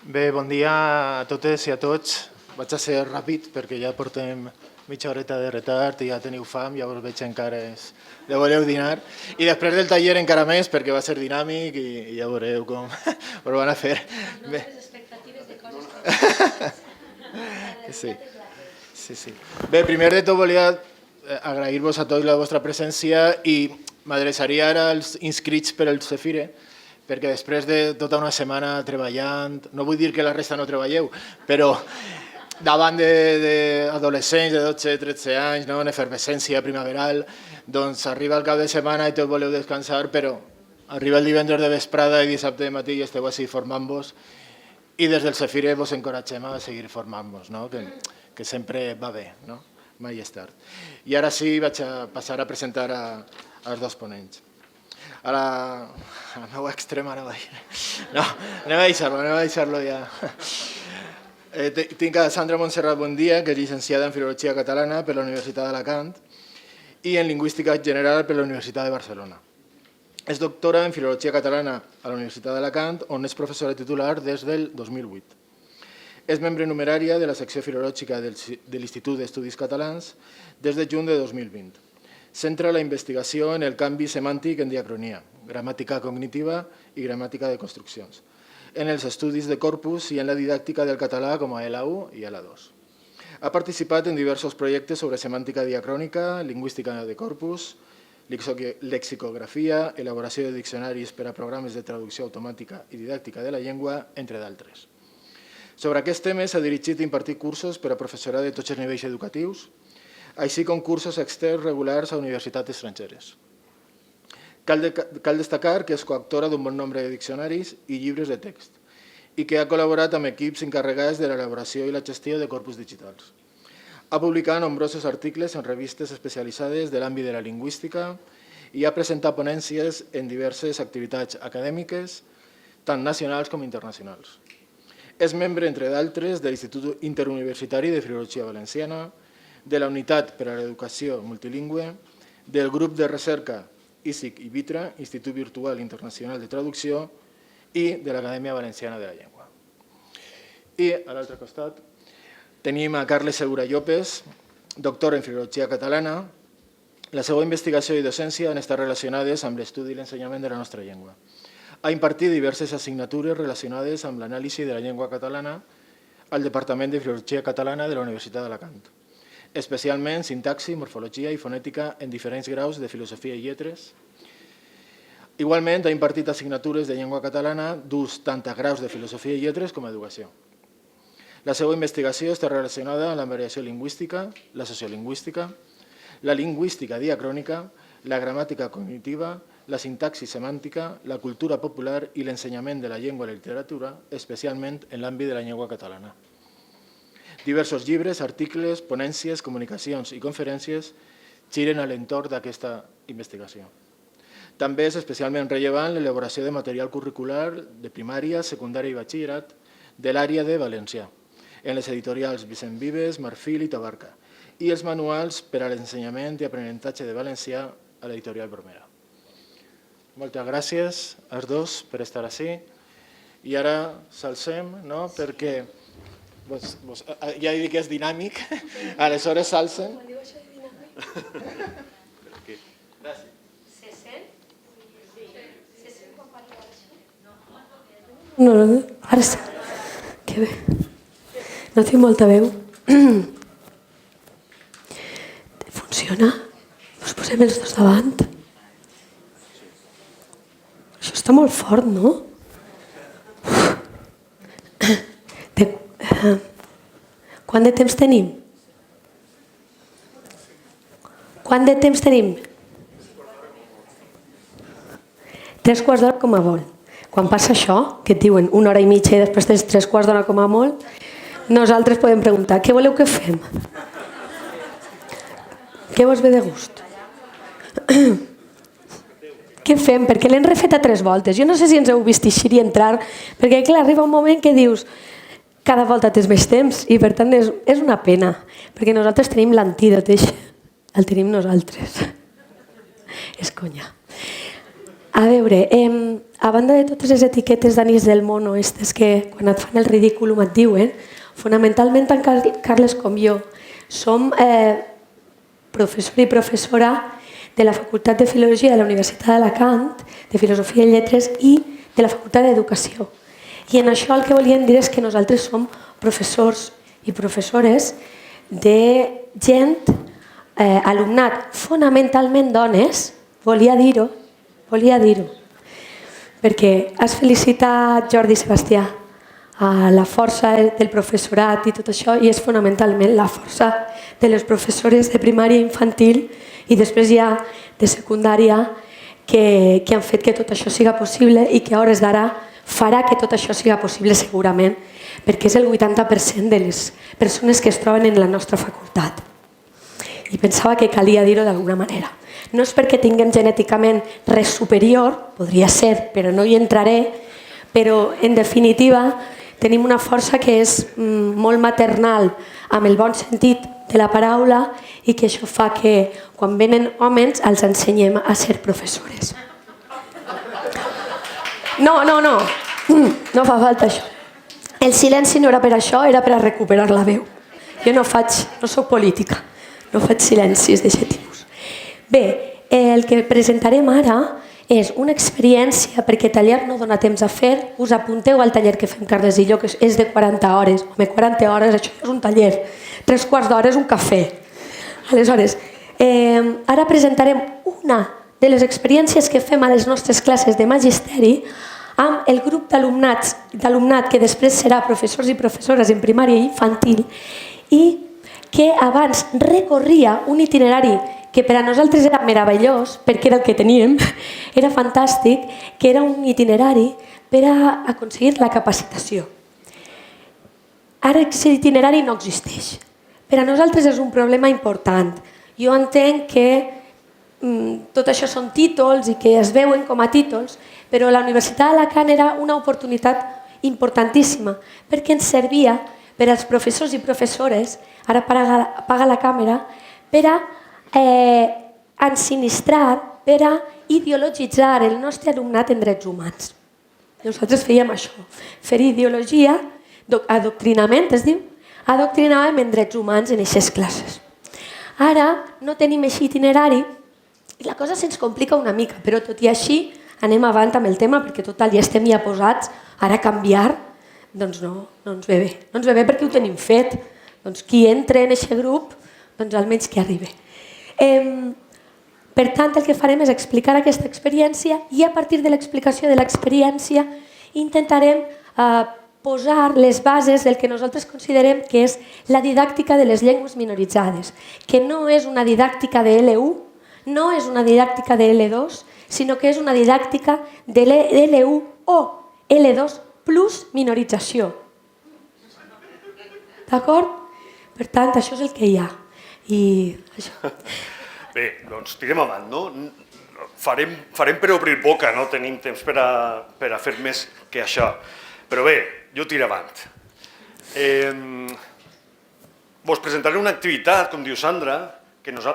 Bé, bon dia a totes i a tots. Vaig a ser ràpid perquè ja portem mitja horeta de retard i ja teniu fam, llavors veig encara de voleu dinar. I després del taller encara més perquè va ser dinàmic i ja veureu com ho van a fer. Les nostres expectatives de coses que sí. Sí. Bé, primer de tot volia agrair-vos a tots la vostra presència i m'adreçaria ara als inscrits per al Cefire, perquè després de tota una setmana treballant, no vull dir que la resta no treballeu, però davant d'adolescents de 12-13 anys, en efervescència primaveral, doncs arriba el cap de setmana i tots voleu descansar, però arriba el divendres de vesprada i dissabte de matí i esteu així formant-vos i des del Cefire vos encoratgem a seguir formant-vos, que sempre va bé, mai és tard. I ara sí vaig a passar a presentar els dos ponents. A la meva extrema anava a dir. No, anem a deixar-lo ja. Tinc a Sandra Montserrat Bondia, que és llicenciada en Filologia Catalana per la Universitat d'Alacant i en Lingüística General per la Universitat de Barcelona. És doctora en Filologia Catalana a la Universitat d'Alacant, on és professora titular des del 2008. És membre numerària de la secció filològica de l'Institut d'Estudis Catalans des de juny de 2020. Centra la investigació en el canvi semàntic en diacronia, gramàtica cognitiva i gramàtica de construccions, en els estudis de corpus i en la didàctica del català com a L1 i L2. Ha participat en diversos projectes sobre semàntica diacrònica, lingüística de corpus, lexicografia, elaboració de diccionaris per a programes de traducció automàtica i didàctica de la llengua, entre d'altres. Sobre aquests temes s'ha dirigit i impartit cursos per a professorat de tots els nivells educatius, així com cursos externs regulars a universitats estrangeres. Cal destacar que és coautora d'un bon nombre de diccionaris i llibres de text i que ha col·laborat amb equips encarregats de l'elaboració i la gestió de corpus digitals. Ha publicat nombrosos articles en revistes especialitzades de l'àmbit de la lingüística i ha presentat ponències en diverses activitats acadèmiques, tant nacionals com internacionals. És membre, entre d'altres, de l'Institut Interuniversitari de Filologia Valenciana, de la Unitat per a l'Educació Multilingüe, del grup de recerca ISIC i VITRA, Institut Virtual Internacional de Traducció, i de l'Acadèmia Valenciana de la Llengua. I a l'altre costat tenim a Carles Segura Llopes, doctor en Filologia Catalana. La seva investigació i docència han estat relacionades amb l'estudi i l'ensenyament de la nostra llengua. Ha impartit diverses assignatures relacionades amb l'anàlisi de la llengua catalana al Departament de Filologia Catalana de la Universitat d'Alacant, especialment sintaxi, morfologia i fonètica en diferents graus de filosofia i lletres. Igualment, ha impartit assignatures de llengua catalana d'ús tant a graus de filosofia i lletres com a educació. La seva investigació està relacionada amb la variació lingüística, la sociolingüística, la lingüística diacrònica, la gramàtica cognitiva, la sintaxi semàntica, la cultura popular i l'ensenyament de la llengua i la literatura, especialment en l'àmbit de la llengua catalana. Diversos llibres, articles, ponències, comunicacions i conferències giren a l'entorn d'aquesta investigació. També és especialment rellevant l'elaboració de material curricular de primària, secundària i batxillerat de l'àrea de valencià, en les editorials Vicent Vives, Marfil i Tabarca, i els manuals per a l'ensenyament i aprenentatge de valencià a l'editorial Bromera. Moltes gràcies als dos per estar ací. I ara s'alcem, perquè ja he dit que és dinàmic, aleshores s'alcen. Quan diu això de dinàmic? Gràcies. Se sent? Se sent quan parla d'això? No, ara sí. Que bé. No tinc molta veu. Funciona? Us posem els dos davant? Això està molt fort, no? Quant de temps tenim? Quant de temps tenim? 3/4 d'hora com a molt. Quan passa això, que et diuen 1 hora i mitja i després tens 3/4 d'hora com a molt, nosaltres podem preguntar, què voleu que fem? Què vos ve de gust? Què fem? Perquè l'hem refet a 3 voltes. Jo no sé si ens heu vist eixir i entrar, perquè clar, arriba un moment que dius cada volta tens més temps i per tant és una pena, perquè nosaltres tenim l'antídot, el tenim nosaltres. És conya. A veure, a banda de totes les etiquetes d'anís del mono, aquestes que quan et fan el ridículum et diuen, fonamentalment tant Carles com jo som professor i professora de la Facultat de Filologia de la Universitat d'Alacant, de Filosofia i Lletres i de la Facultat d'Educació. I en això el que volíem dir és que nosaltres som professors i professores de gent, alumnat, fonamentalment dones, volia dir-ho, perquè has felicitat Jordi i Sebastià a la força del professorat i tot això, i és fonamentalment la força de les professores de primària i infantil i després ja de secundària que han fet que tot això siga possible i que a hores d'ara farà que tot això siga possible segurament, perquè és el 80% de les persones que es troben en la nostra facultat. I pensava que calia dir-ho d'alguna manera. No és perquè tinguem genèticament res superior, podria ser, però no hi entraré, però en definitiva tenim una força que és molt maternal, amb el bon sentit de la paraula, i que això fa que quan venen homes els ensenyem a ser professores. No fa falta això. El silenci no era per això, era per a recuperar la veu. Jo no soc política, no faig silencis d'aquest tipus. Bé, el que presentarem ara és una experiència, perquè taller no dona temps a fer, us apunteu al taller que fem Carles i jo, que és de 40 hores. Home, 40 hores, això és un taller. 3/4 d'hora és un cafè. Aleshores, ara presentarem una de les experiències que fem a les nostres classes de magisteri amb el grup d'alumnat que després serà professors i professores en primària i infantil i que abans recorria un itinerari que per a nosaltres era meravellós, perquè era el que teníem, era fantàstic, que era un itinerari per a aconseguir la capacitació. Ara aquest itinerari no existeix. Per a nosaltres és un problema important. Jo entenc que tot això són títols i que es veuen com a títols, però la Universitat d'Alacant era una oportunitat importantíssima perquè ens servia per als professors i professores, ara apaga la càmera, per a ensinistrar, per a ideologitzar el nostre alumnat en drets humans. Nosaltres fèiem això, fer ideologia, adoctrinament es diu, adoctrinàvem en drets humans en aquestes classes. Ara no tenim aquest itinerari i la cosa se'ns complica una mica, però tot i així anem avant amb el tema perquè total ja estem ja posats, ara canviar doncs no ens ve bé. No ens ve bé perquè ho tenim fet. Doncs qui entra en aquest grup, doncs almenys que arribi. Per tant, el que farem és explicar aquesta experiència i a partir de l'explicació de l'experiència intentarem posar les bases del que nosaltres considerem que és la didàctica de les llengües minoritzades, que no és una didàctica de L1, no és una didàctica de L2, sinó que és una didàctica de L1 o L2 plus minorització. D'acord? Per tant, això és el que hi ha. Bé, doncs tirem avant, no? Farem per obrir boca, no tenim temps per a fer més que això. Però bé, jo tiro avant. Vos presentaré una activitat, com diu Sandra,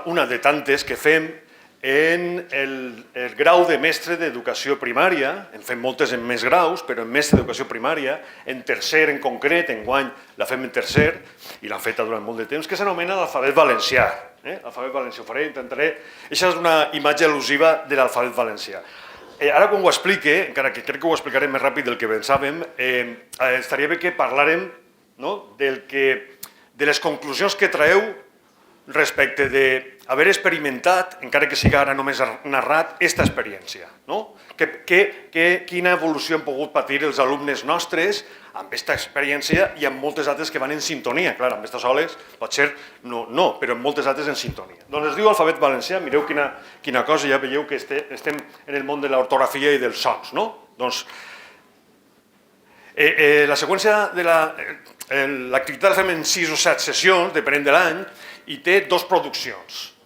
una de tantes que fem en el grau de mestre d'educació primària, en fem moltes en més graus, però en mestre d'educació primària, en tercer en concret, enguany la fem en tercer, i l'han feta durant molt de temps, que s'anomena l'alfabet valencià. L'alfabet valencià ho faré, intentaré... Això és una imatge al·lusiva de l'alfabet valencià. Ara quan ho explique, encara que crec que ho explicaré més ràpid del que pensàvem, estaria bé que parlàrem de les conclusions que traeu respecte d'haver experimentat, encara que siga ara només narrat, aquesta experiència. Quina evolució han pogut patir els alumnes nostres amb aquesta experiència i amb moltes altres que van en sintonia. Clar, amb aquestes soles pot ser no, però amb moltes altres en sintonia. Doncs es diu alfabet valencià, mireu quina cosa, ja veieu que estem en el món de l'ortografia i dels sons. Doncs la seqüència de l'activitat la fem en 6 o 7 sessions, depenent de l'any, i té dues produccions.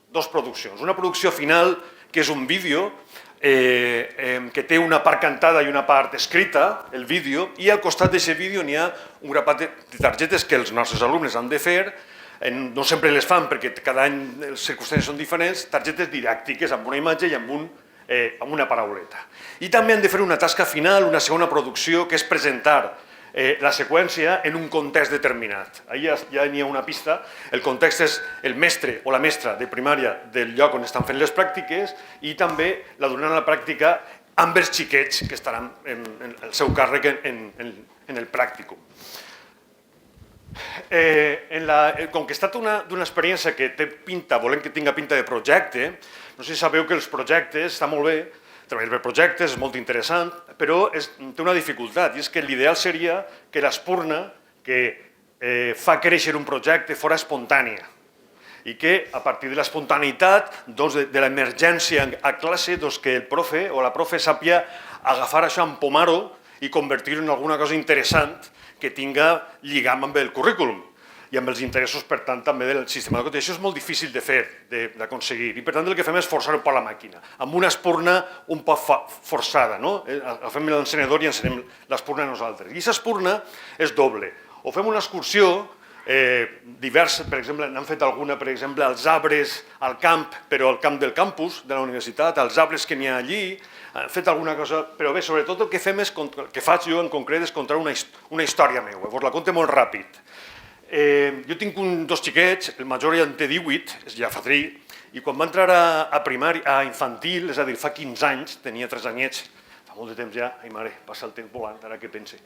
Una producció final, que és un vídeo, que té una part cantada i una part escrita, el vídeo, i al costat d'aquest vídeo n'hi ha un grapat de targetes que els nostres alumnes han de fer, no sempre les fan perquè cada any les circumstàncies són diferents, targetes didàctiques amb una imatge i amb un amb una parauleta. I també han de fer una tasca final, una segona producció, que és presentar la seqüència en un context determinat. Ahí ja n'hi ha una pista. El context és el mestre o la mestra de primària del lloc on estan fent les pràctiques i també la donant a la pràctica amb els xiquets que estaran en el seu càrrec en el pràcticum. Com que ha estat d'una experiència que té pinta, volem que tinga pinta de projecte, no sé si sabeu que els projectes, està molt bé, treballar per projectes, és molt interessant, però té una dificultat, i és que l'ideal seria que l'espurna que fa créixer un projecte fos espontània i que a partir de l'espontaneïtat, de l'emergència a classe, que el profe o la profe sàpia agafar això, empomar-ho i convertir-ho en alguna cosa interessant que tinga lligam amb el currículum i amb els interessos, per tant, també del sistema educatiu. Això és molt difícil de fer, d'aconseguir, i per tant el que fem és forçar-ho per la màquina, amb una espurna un poc forçada, no? Agafem l'encenedor i encenem l'espurna nosaltres. I aquesta espurna és doble. O fem una excursió diversa, per exemple, n'han fet alguna, per exemple, als arbres, al camp, però al camp del campus de la universitat, als arbres que n'hi ha allí, han fet alguna cosa, però bé, sobretot el que fem és, el que faig jo en concret és contar una història meva, us la conto molt ràpid. Jo tinc dos xiquets, el major ja en té 18, és ja fadrí, i quan va entrar a infantil, és a dir, fa 15 anys, tenia 3 anyets, fa molt de temps ja, ai mare, passa el temps volant, ara que pense.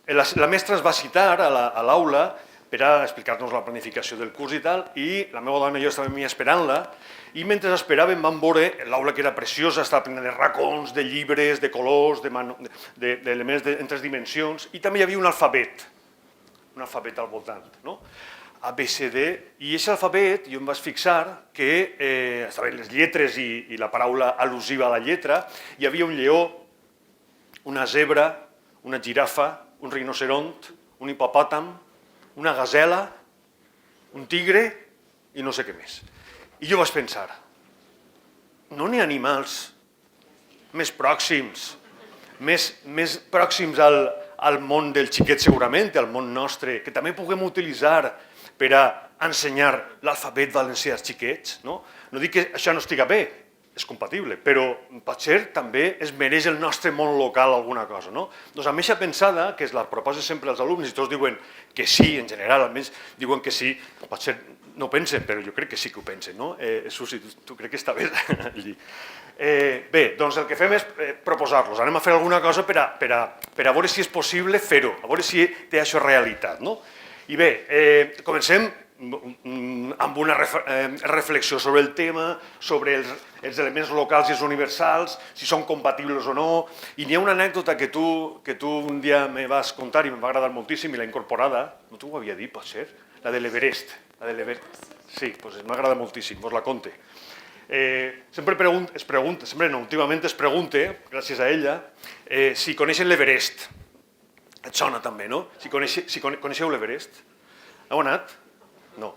La mestra ens va citar a l'aula per a explicar-nos la planificació del curs i tal, i la meva dona i jo estàvem esperant-la, i mentre esperàvem vam veure l'aula que era preciosa, estava plena de racons, de llibres, de colors, d'elements en 3 dimensions, i també hi havia un alfabet al voltant, no? A, B, C, D, i aquest alfabet jo em vaig fixar que estaven les lletres i la paraula al·lusiva a la lletra, hi havia un lleó, una zebra, una girafa, un rinoceront, un hipopòtam, una gasela, un tigre i no sé què més. I jo vaig pensar, no n'hi ha animals més pròxims, més pròxims al món del xiquet segurament, al món nostre, que també puguem utilitzar per a ensenyar l'alfabet valencià als xiquets. No dic que això no estiga bé, és compatible, però potser també es mereix el nostre món local alguna cosa. Doncs amb aquesta pensada, que es la proposa sempre als alumnes, i tots diuen que sí, en general, almenys diuen que sí, potser no ho pensen, però jo crec que sí que ho pensen. Susi, tu crec que està bé allí. Bé, doncs el que fem és proposar-los. Anem a fer alguna cosa per a veure si és possible fer-ho, a veure si té això realitat. I bé, comencem amb una reflexió sobre el tema, sobre els elements locals i els universals, si són compatibles o no. I n'hi ha una anècdota que tu un dia me vas contar i em va agradar moltíssim i l'he incorporada, no t'ho havia dit, pot ser? La de l'Everest. Sí, doncs m'agrada moltíssim, vos la conte. Últimament es pregunta, gràcies a ella, si coneixen l'Everest. Et sona també, no? Si coneixeu l'Everest? Heu anat? No.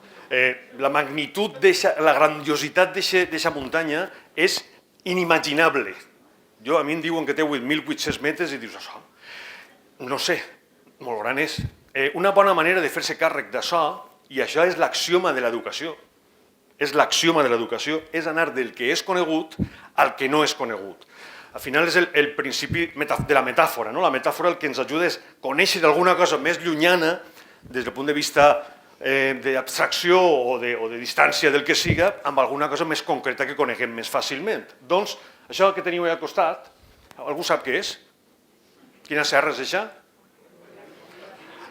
La magnitud, la grandiositat d'aquesta muntanya és inimaginable. A mi em diuen que té 8.800 metres i dius, això, no sé, molt gran és. Una bona manera de fer-se càrrec d'això, i això és l'axioma de l'educació, és anar del que és conegut al que no és conegut. Al final és el principi de la metàfora. La metàfora el que ens ajuda és conèixer alguna cosa més llunyana des del punt de vista d'abstracció o de distància del que siga amb alguna cosa més concreta que coneguem més fàcilment. Doncs això que teniu al costat, algú sap què és? Quina serra és això?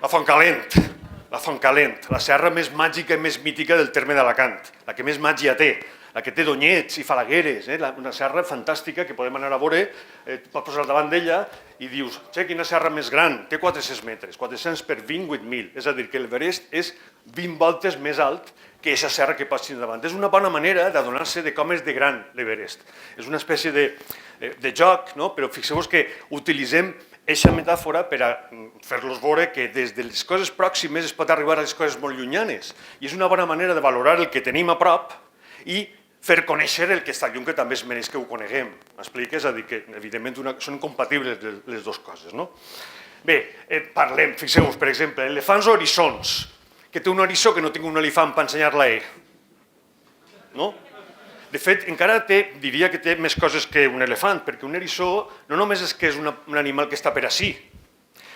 La Fontcalent. La Fontcalent, la serra més màgica i més mítica del terme d'Alacant, la que més màgia té, la que té donyets i falagueres, una serra fantàstica que podem anar a veure, pots posar davant d'ella i dius, quina serra més gran, té 400 metres, 400 per 20, 8.000, és a dir, que l'Everest és 20 voltes més alt que aquesta serra que pots tenir davant. És una bona manera d'adonar-se de com és de gran l'Everest. És una espècie de joc, però fixeu-vos que utilitzem aquesta metàfora per a fer-los veure que des de les coses pròximes es pot arribar a les coses molt llunyanes. I és una bona manera de valorar el que tenim a prop i fer conèixer el que està lluny, que també es mereix que ho coneguem. M'explica? És a dir, que evidentment són compatibles les dues coses. Bé, parlem, fixeu-vos, per exemple, elefants o eriçons, que té un eriçó que no tingui un elefant per ensenyar-la a ell. De fet, encara diria que té més coses que un elefant, perquè un eriçó no només és que és un animal que està per ací,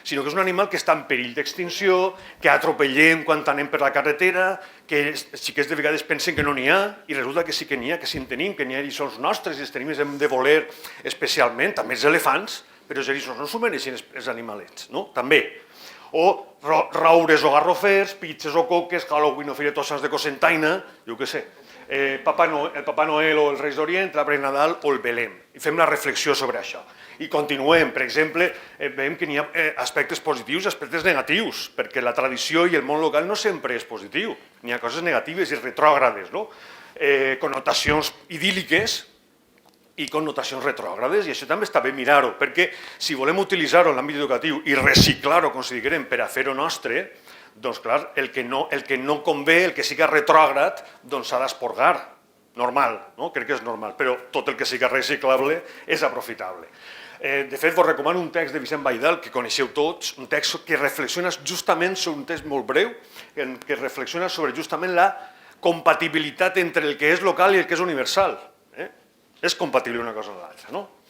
sinó que és un animal que està en perill d'extinció, que atropellem quan anem per la carretera, que els xiquets de vegades pensen que no n'hi ha, i resulta que sí que n'hi ha, que sí en tenim, que n'hi ha eriçons nostres, i els tenim, els hem de voler especialment, també els elefants, però els eriçons no s'ho mereixen els animalets, no? També. O roures o garrofers, pitxes o coques, Halloween o firetossas de Cocentaina, jo què sé. El Papa Noel o els Reis d'Orient, l'arbre de Nadal o el Belém. I fem la reflexió sobre això. I continuem, per exemple, veiem que n'hi ha aspectes positius i aspectes negatius, perquè la tradició i el món local no sempre és positiu. N'hi ha coses negatives i retrògrades, no? Connotacions idíl·liques i connotacions retrògrades, i això també està bé mirar-ho, perquè si volem utilitzar-ho en l'àmbit educatiu i reciclar-ho, com si diguem, per a fer-ho nostre, doncs clar, el que no convé, el que siga retrògrad, doncs s'ha d'esporgar, normal, no? Crec que és normal, però tot el que siga reciclable és aprofitable. De fet, vos recomano un text de Vicent Baidal, que coneixeu tots, un text que reflexiona justament sobre un text molt breu, que reflexiona sobre justament la compatibilitat entre el que és local i el que és universal. És compatible una cosa amb l'altra, no?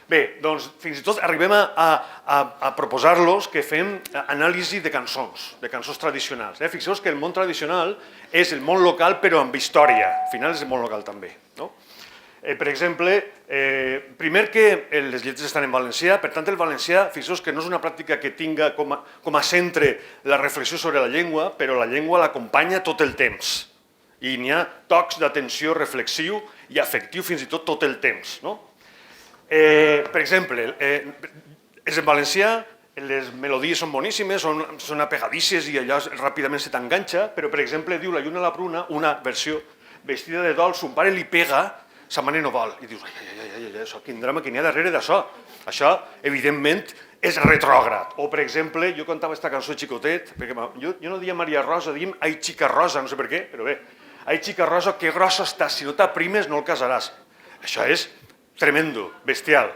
Bé, doncs fins i tot arribem a proposar-los que fem anàlisi de cançons tradicionals. Fixeu-vos que el món tradicional és el món local però amb història, al final és el món local també. Per exemple, primer que les lletres estan en valencià, per tant el valencià, fixeu-vos que no és una pràctica que tinga com a centre la reflexió sobre la llengua, però la llengua l'acompanya tot el temps. I n'hi ha tocs d'atenció reflexiu i afectiu fins i tot el temps. Per exemple, és en valencià, les melodies són boníssimes, són apegadisses i allò ràpidament se t'enganxa, però per exemple diu la Lluna a la Pruna, una versió vestida de dol, son pare li pega, sa mare no vol. I dius, ai, quin drama que n'hi ha darrere d'això. Això, evidentment, és retrògrad. O, per exemple, jo cantava aquesta cançó de xicotet, perquè jo no diia Maria Rosa, diem ai xica rosa, no sé per què, però bé, ai xica rosa, que grossa estàs, si no t'aprimes no el casaràs. Això és tremendo, bestial.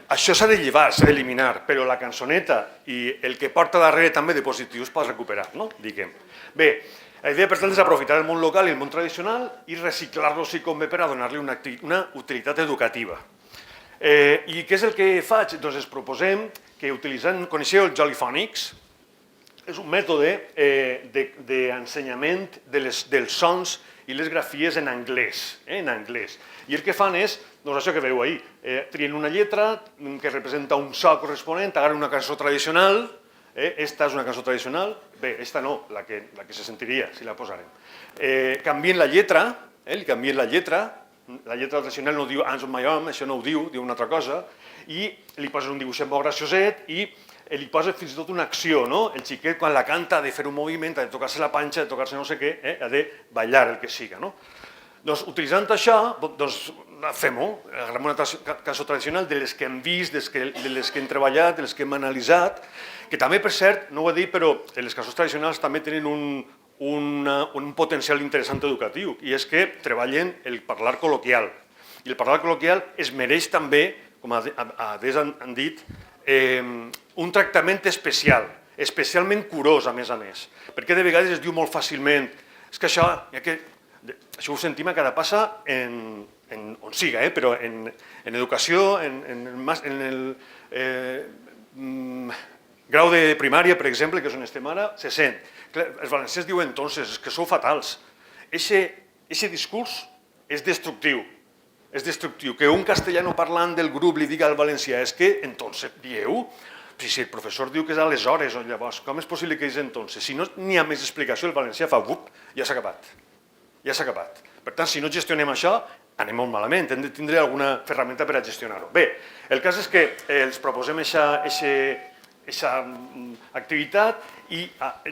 Això s'ha de llevar, s'ha d'eliminar, però la cançoneta i el que porta darrere també de positius pots recuperar, no? Diguem. Bé, la idea, per tant, és aprofitar el món local i el món tradicional i reciclar-lo si convé per a donar-li una utilitat educativa. I què és el que faig? Doncs ens proposem que utilitzant, coneixeu el Jollyphonics? És un mètode d'ensenyament dels sons i les grafies en anglès. I el que fan és, doncs això que veieu ahir, trien una lletra que representa un so corresponent, agarren una cançó tradicional, esta és una cançó tradicional, bé, esta no, la que se sentiria si la posarem. Canvien la lletra, li canvien la lletra tradicional no diu Hands on my arm, això no ho diu una altra cosa, i li posen un dibuixet molt gracioset i li posa fins i tot una acció, no? El xiquet quan la canta ha de fer un moviment, ha de tocar-se la panxa, ha de tocar-se no sé què, ha de ballar el que siga, no? Doncs utilitzant això, fem-ho, agarrem una cançó tradicional de les que hem vist, de les que hem treballat, de les que hem analitzat, que també, per cert, no ho he dit, però les cançons tradicionals també tenen un potencial interessant educatiu, i és que treballen el parlar col·loquial. I el parlar col·loquial es mereix també, com han dit, un tractament especial, especialment curós, a més, perquè de vegades es diu molt fàcilment, és que això ho sentim a cada passa on siga, però en educació, en el grau de primària, per exemple, que és on estem ara, se sent. Els valencians diuen, entonces, és que sou fatals. Eixe discurs és destructiu. És destructiu. Que un castellano parlant del grup li diga al valencià, és que, entonces, dieu? Si el professor diu que és aleshores o llavors, com és possible que és entonces? Si no n'hi ha més explicació, el valencià fa bup, ja s'ha acabat. Ja s'ha acabat. Per tant, si no gestionem això, anem molt malament. Hem de tindre alguna ferramenta per a gestionar-ho. Bé, el cas és que els proposem aquesta activitat i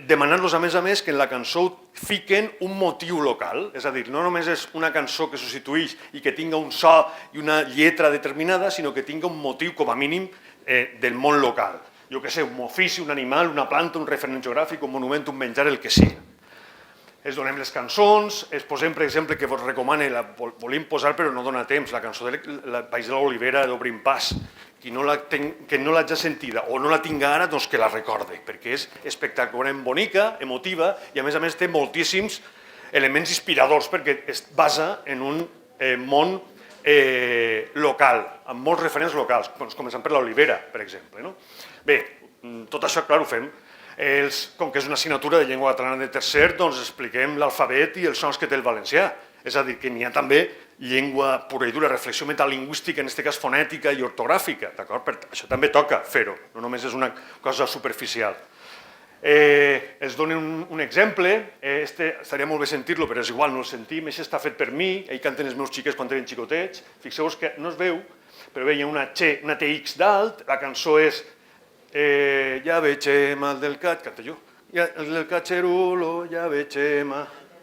demanant-los, a més, que en la cançó fiquen un motiu local. És a dir, no només és una cançó que substitueix i que tinga un so i una lletra determinada, sinó que tinga un motiu, com a mínim, del món local. Jo què sé, un ofici, un animal, una planta, un referent geogràfic, un monument, un menjar, el que sigui. Es donem les cançons, es posem, per exemple, que vos recomane, la volíem posar però no dona temps, la cançó de País de l'Olivera d'Obrim Pas, que no l'hagi sentida o no la tinga ara, doncs que la recorde, perquè és espectacularment bonica, emotiva i a més té moltíssims elements inspiradors perquè es basa en un món local, amb molts referents locals, començant per l'Olivera, per exemple. Bé, tot això, clar, ho fem. Com que és una assignatura de llengua catalana de tercer, doncs expliquem l'alfabet i els sons que té el valencià. És a dir, que n'hi ha també llengua pura i dura, reflexió metalingüística, en aquest cas fonètica i ortogràfica. Això també toca fer-ho, no només és una cosa superficial. Els dono un exemple, estaria molt bé sentir-lo, però és igual, no el sentim. Això està fet per mi, ell canten els meus xiquets quan eren xicotets. Fixeu-vos que no es veu, però hi ha una TX dalt, la cançó és ja veig el del cat, canta jo, el del catxerulo, ja veig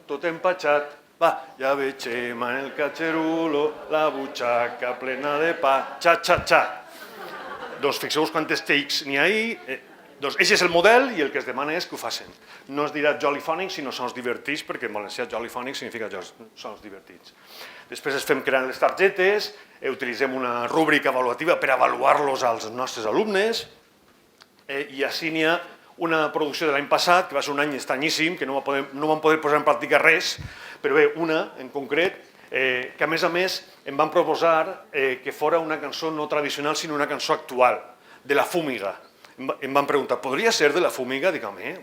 tot empatxat, va, ja veig en el catxerulo, la butxaca plena de pa, xa, xa, xa. Doncs fixeu-vos quantes TX n'hi ha ahí. Doncs aquest és el model i el que es demana és que ho facin. No es dirà jollyphonic, sinó sons divertits, perquè en valencià jollyphonic significa sons divertits. Després es fem creant les targetes, utilitzem una rúbrica avaluativa per avaluar-los als nostres alumnes, i així n'hi ha una producció de l'any passat, que va ser un any estranyíssim, que no vam poder posar en pràctica res, però bé, una en concret, que a més em van proposar que fora una cançó no tradicional, sinó una cançó actual, de la Fúmiga. Em van preguntar, podria ser de la Fúmiga? Dic, home,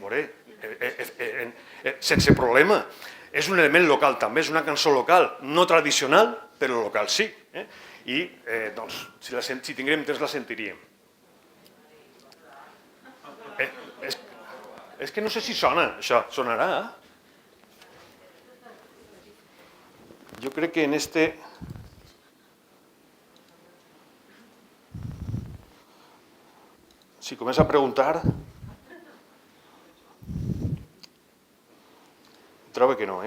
sense problema. És un element local també, és una cançó local, no tradicional, però local sí. I, doncs, si tinguérem temps la sentiríem. És que no sé si sona, això. Sonarà? Jo crec que en este... Si comença a preguntar... Trobo que no,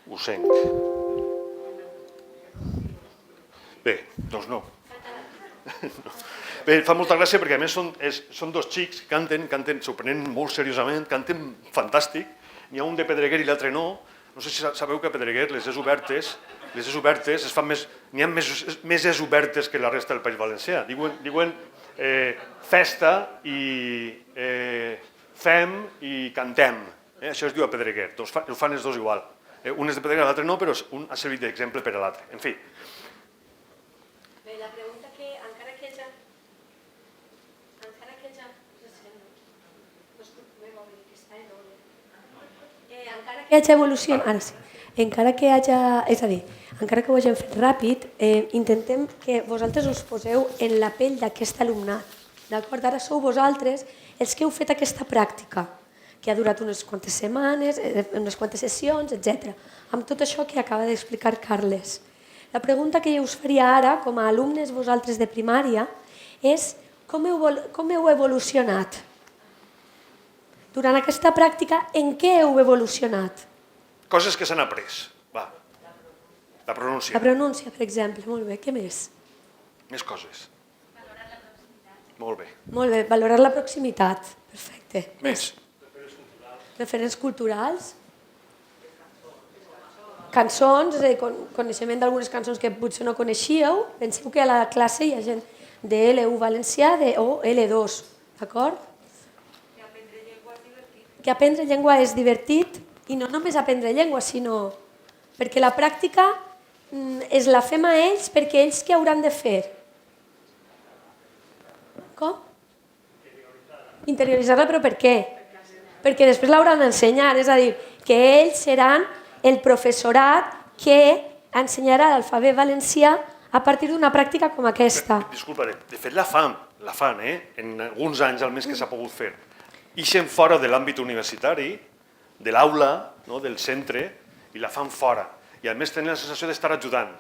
Ho sent. Bé, doncs no. Bé, fa molta gràcia perquè a més són dos xics que canten, s'ho prenen molt seriosament, canten fantàstic. N'hi ha un de Pedreguer i l'altre no. No sé si sabeu que a Pedreguer les és obertes es fan n'hi ha més és obertes que la resta del País Valencià. Diuen festa i fem i cantem. Això es diu a Pedreguer. Ho fan els dos igual. Un és de Pedreguer, l'altre no, però un ha servit d'exemple per a l'altre. En fi. La pregunta que encara que ja... Encara que hagi evolucionat, ara sí, encara que ho hagin fet ràpid, intentem que vosaltres us poseu en la pell d'aquest alumnat. D'acord? Ara sou vosaltres els que heu fet aquesta pràctica, que ha durat unes quantes setmanes, unes quantes sessions, etc. Amb tot això que acaba d'explicar Carles. La pregunta que jo us faria ara, com a alumnes vosaltres de primària, és com heu evolucionat? Durant aquesta pràctica, en què heu evolucionat? Coses que s'han après. Va. La pronúncia. La pronúncia, per exemple. Molt bé. Què més? Més coses. Valorar la proximitat. Molt bé. Molt bé. Valorar la proximitat. Perfecte. Més. Referents culturals. Cançons, coneixement d'algunes cançons que potser no coneixíeu. Penseu que a la classe hi ha gent de L1 valencià o L2. D'acord? Que aprendre llengua és divertit i no només aprendre llengua, sinó perquè la pràctica es la fem a ells perquè ells què hauran de fer? Com? Interioritzar-la, però per què? Perquè després l'hauran d'ensenyar, és a dir, que ells seran el professorat que ensenyarà l'alfabet valencià a partir d'una pràctica com aquesta. Disculpa, de fet la fan, en alguns anys almenys que s'ha pogut fer. Ixen fora de l'àmbit universitari, de l'aula, del centre, i la fan fora. I a més tenen la sensació d'estar ajudant.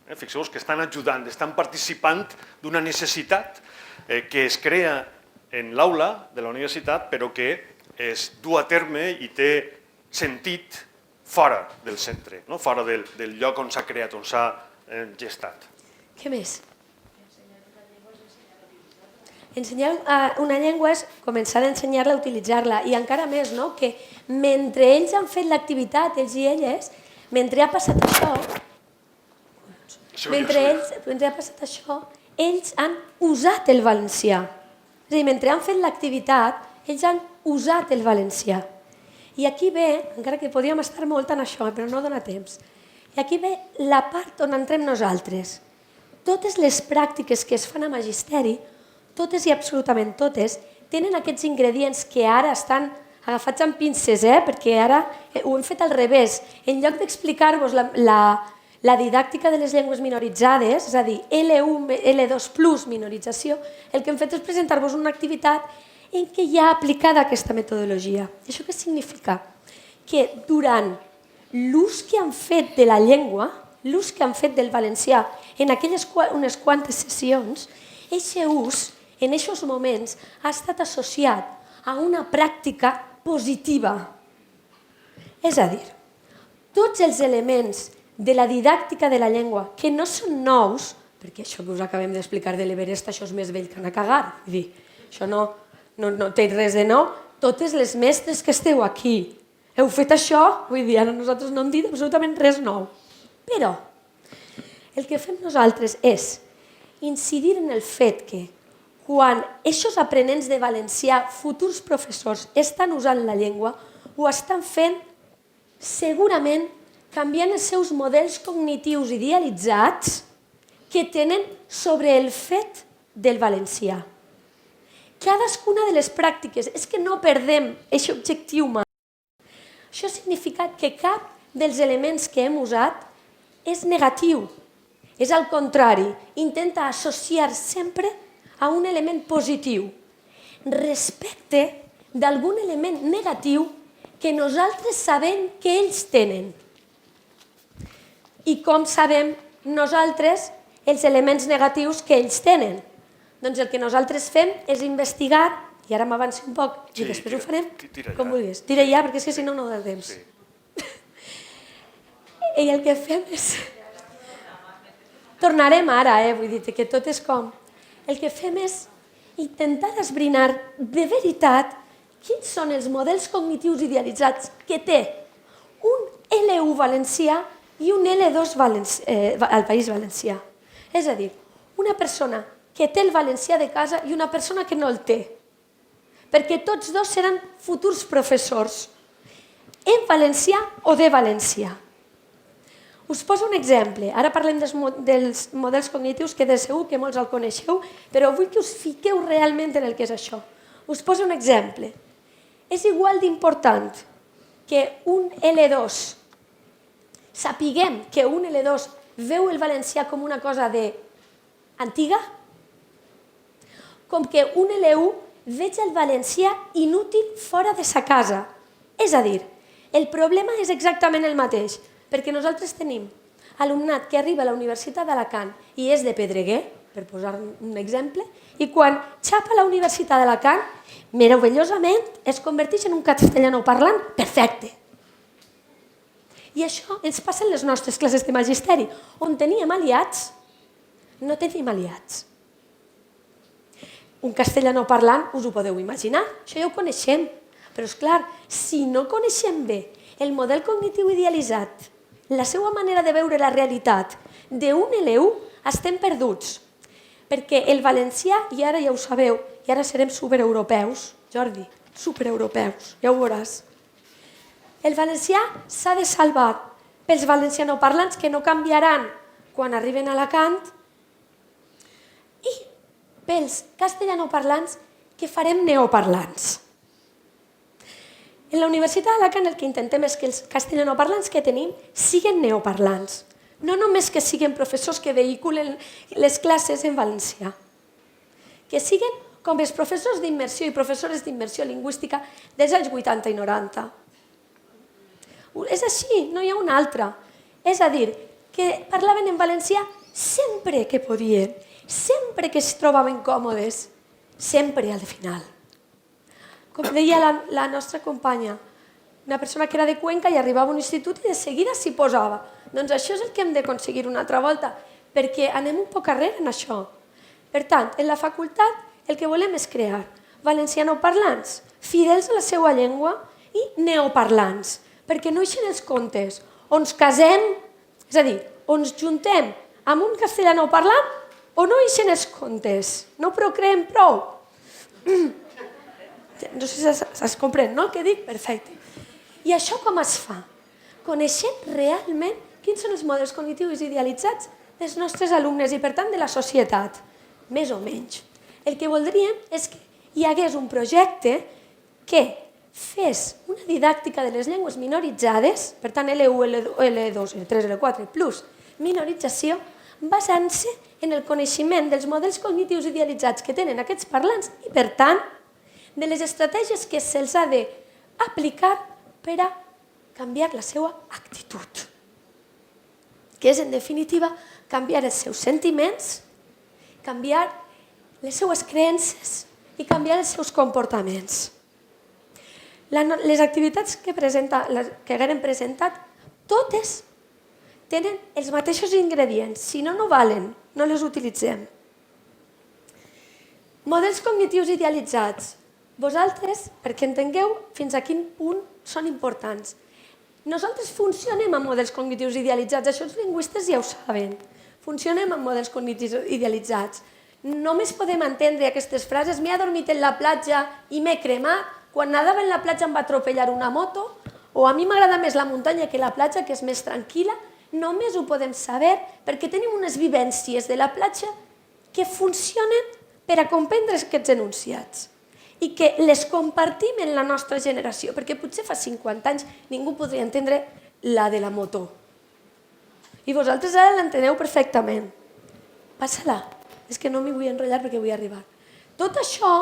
Fixeu-vos que estan ajudant, estan participant d'una necessitat que es crea en l'aula de la universitat, però que es du a terme i té sentit fora del centre, fora del lloc on s'ha creat, on s'ha gestat. Què més? Ensenyar una llengua és començar a ensenyar-la a utilitzar-la i encara més, que mentre ells han fet l'activitat, ells i elles, mentre ha passat això, ells han usat el valencià. És a dir, mentre han fet l'activitat, ells han usat el valencià. I aquí ve, encara que podríem estar molt en això, però no dona temps, I aquí ve la part on entrem nosaltres. Totes les pràctiques que es fan a Magisteri, totes i absolutament totes, tenen aquests ingredients que ara estan agafats amb pinces, perquè ara ho hem fet al revés. En lloc d'explicar-vos la didàctica de les llengües minoritzades, és a dir, L1, L2+, minorització, el que hem fet és presentar-vos una activitat en què hi ha aplicada aquesta metodologia. Això què significa? Que durant l'ús que han fet de la llengua, l'ús que han fet del valencià en aquelles unes quantes sessions, aquest ús, en aquests moments, ha estat associat a una pràctica positiva. És a dir, tots els elements de la didàctica de la llengua que no són nous, perquè això que us acabem d'explicar de l'Everest, això és més vell que anar a cagar, vull dir, això no té res de nou, totes les mestres que esteu aquí, heu fet això, vull dir, ara nosaltres no hem dit absolutament res nou. Però el que fem nosaltres és incidir en el fet que quan aquests aprenents de valencià, futurs professors, estan usant la llengua, ho estan fent segurament canviant els seus models cognitius idealitzats que tenen sobre el fet del valencià. Cadascuna de les pràctiques, és que no perdem aquest objectiu humà. Això significa que cap dels elements que hem usat és negatiu. És al contrari, intenta associar sempre a un element positiu respecte d'algun element negatiu que nosaltres sabem que ells tenen. I com sabem nosaltres els elements negatius que ells tenen? Doncs el que nosaltres fem és investigar, i ara m'avanci un poc, i després ho farem com vulguis. Tira ja, perquè és que si no, no da temps. I el que fem és... Tornarem ara, vull dir que tot és com... El que fem és intentar esbrinar de veritat quins són els models cognitius idealitzats que té un L1 valencià i un L2 al País Valencià. És a dir, una persona que té el valencià de casa i una persona que no el té. Perquè tots dos seran futurs professors, en valencià o de valencià. Us poso un exemple. Ara parlem dels models cognitius, que de segur que molts el coneixeu, però vull que us fiqueu realment en el que és això. Us poso un exemple. És igual d'important que un L2, sapiguem que un L2 veu el valencià com una cosa antiga, com que un L1 veig el valencià inútil fora de sa casa. És a dir, el problema és exactament el mateix, perquè nosaltres tenim alumnat que arriba a la Universitat d'Alacant i és de Pedreguer, per posar un exemple, i quan xapa a la Universitat d'Alacant, meravellosament es converteix en un castellano parlant perfecte. I això ens passa en les nostres classes de magisteri, on teníem aliats, no tenim aliats. Un castellano parlant, us ho podeu imaginar, això ja ho coneixem, però és clar, si no coneixem bé el model cognitiu idealitzat, la seva manera de veure la realitat d'un L1, estem perduts. Perquè el valencià, i ara ja ho sabeu, i ara serem supereuropeus, Jordi, supereuropeus, ja ho veuràs. El valencià s'ha de salvar pels valencianoparlants que no canviaran quan arriben a Alacant i pels castellanoparlants que farem neoparlants. En la Universitat d'Alacant el que intentem és que els castellanoparlants que tenim siguin neoparlants, no només que siguin professors que vehiculen les classes en valencià, que siguin com els professors d'immersió i professores d'immersió lingüística dels anys 80 i 90. És així, no hi ha una altra. És a dir, que parlaven en valencià sempre que podien, sempre que es trobaven còmodes, sempre al final. Com deia la nostra companya, una persona que era de Cuenca i arribava a un institut i de seguida s'hi posava. Doncs això és el que hem d'aconseguir una altra volta, perquè anem un poc arrere en això. Per tant, en la facultat el que volem és crear valencianoparlants, fidels a la seva llengua i neoparlants, perquè no eixen els contes, on ens casem, és a dir, on ens juntem amb un castellanoparlant o no eixen els contes, no procreem prou. No sé si es comprèn, no? El que dic? Perfecte. I això com es fa? Coneixent realment quins són els models cognitius idealitzats dels nostres alumnes i, per tant, de la societat? Més o menys. El que voldríem és que hi hagués un projecte que fes una didàctica de les llengües minoritzades, per tant, L1, L2, L3, L4, plus minorització, basant-se en el coneixement dels models cognitius idealitzats que tenen aquests parlants i, per tant, de les estratègies que se'ls ha d'aplicar per a canviar la seva actitud, que és, en definitiva, canviar els seus sentiments, canviar les seues creences i canviar els seus comportaments. Les activitats que haguem presentat, totes tenen els mateixos ingredients. Si no, no valen, no les utilitzem. Models cognitius idealitzats. Vosaltres, perquè entengueu fins a quin punt són importants. Nosaltres funcionem amb models cognitius idealitzats, això els lingüistes ja ho saben. Funcionem amb models cognitius idealitzats. Només podem entendre aquestes frases, m'he adormit en la platja i m'he cremat, quan nadava en la platja em va atropellar una moto, o a mi m'agrada més la muntanya que la platja, que és més tranquil·la, només ho podem saber perquè tenim unes vivències de la platja que funcionen per a comprendre aquests enunciats i que les compartim en la nostra generació, perquè potser fa 50 anys ningú podria entendre la de la moto. I vosaltres ara l'enteneu perfectament. Passa-la, és que no m'hi vull enrotllar perquè vull arribar. Tot això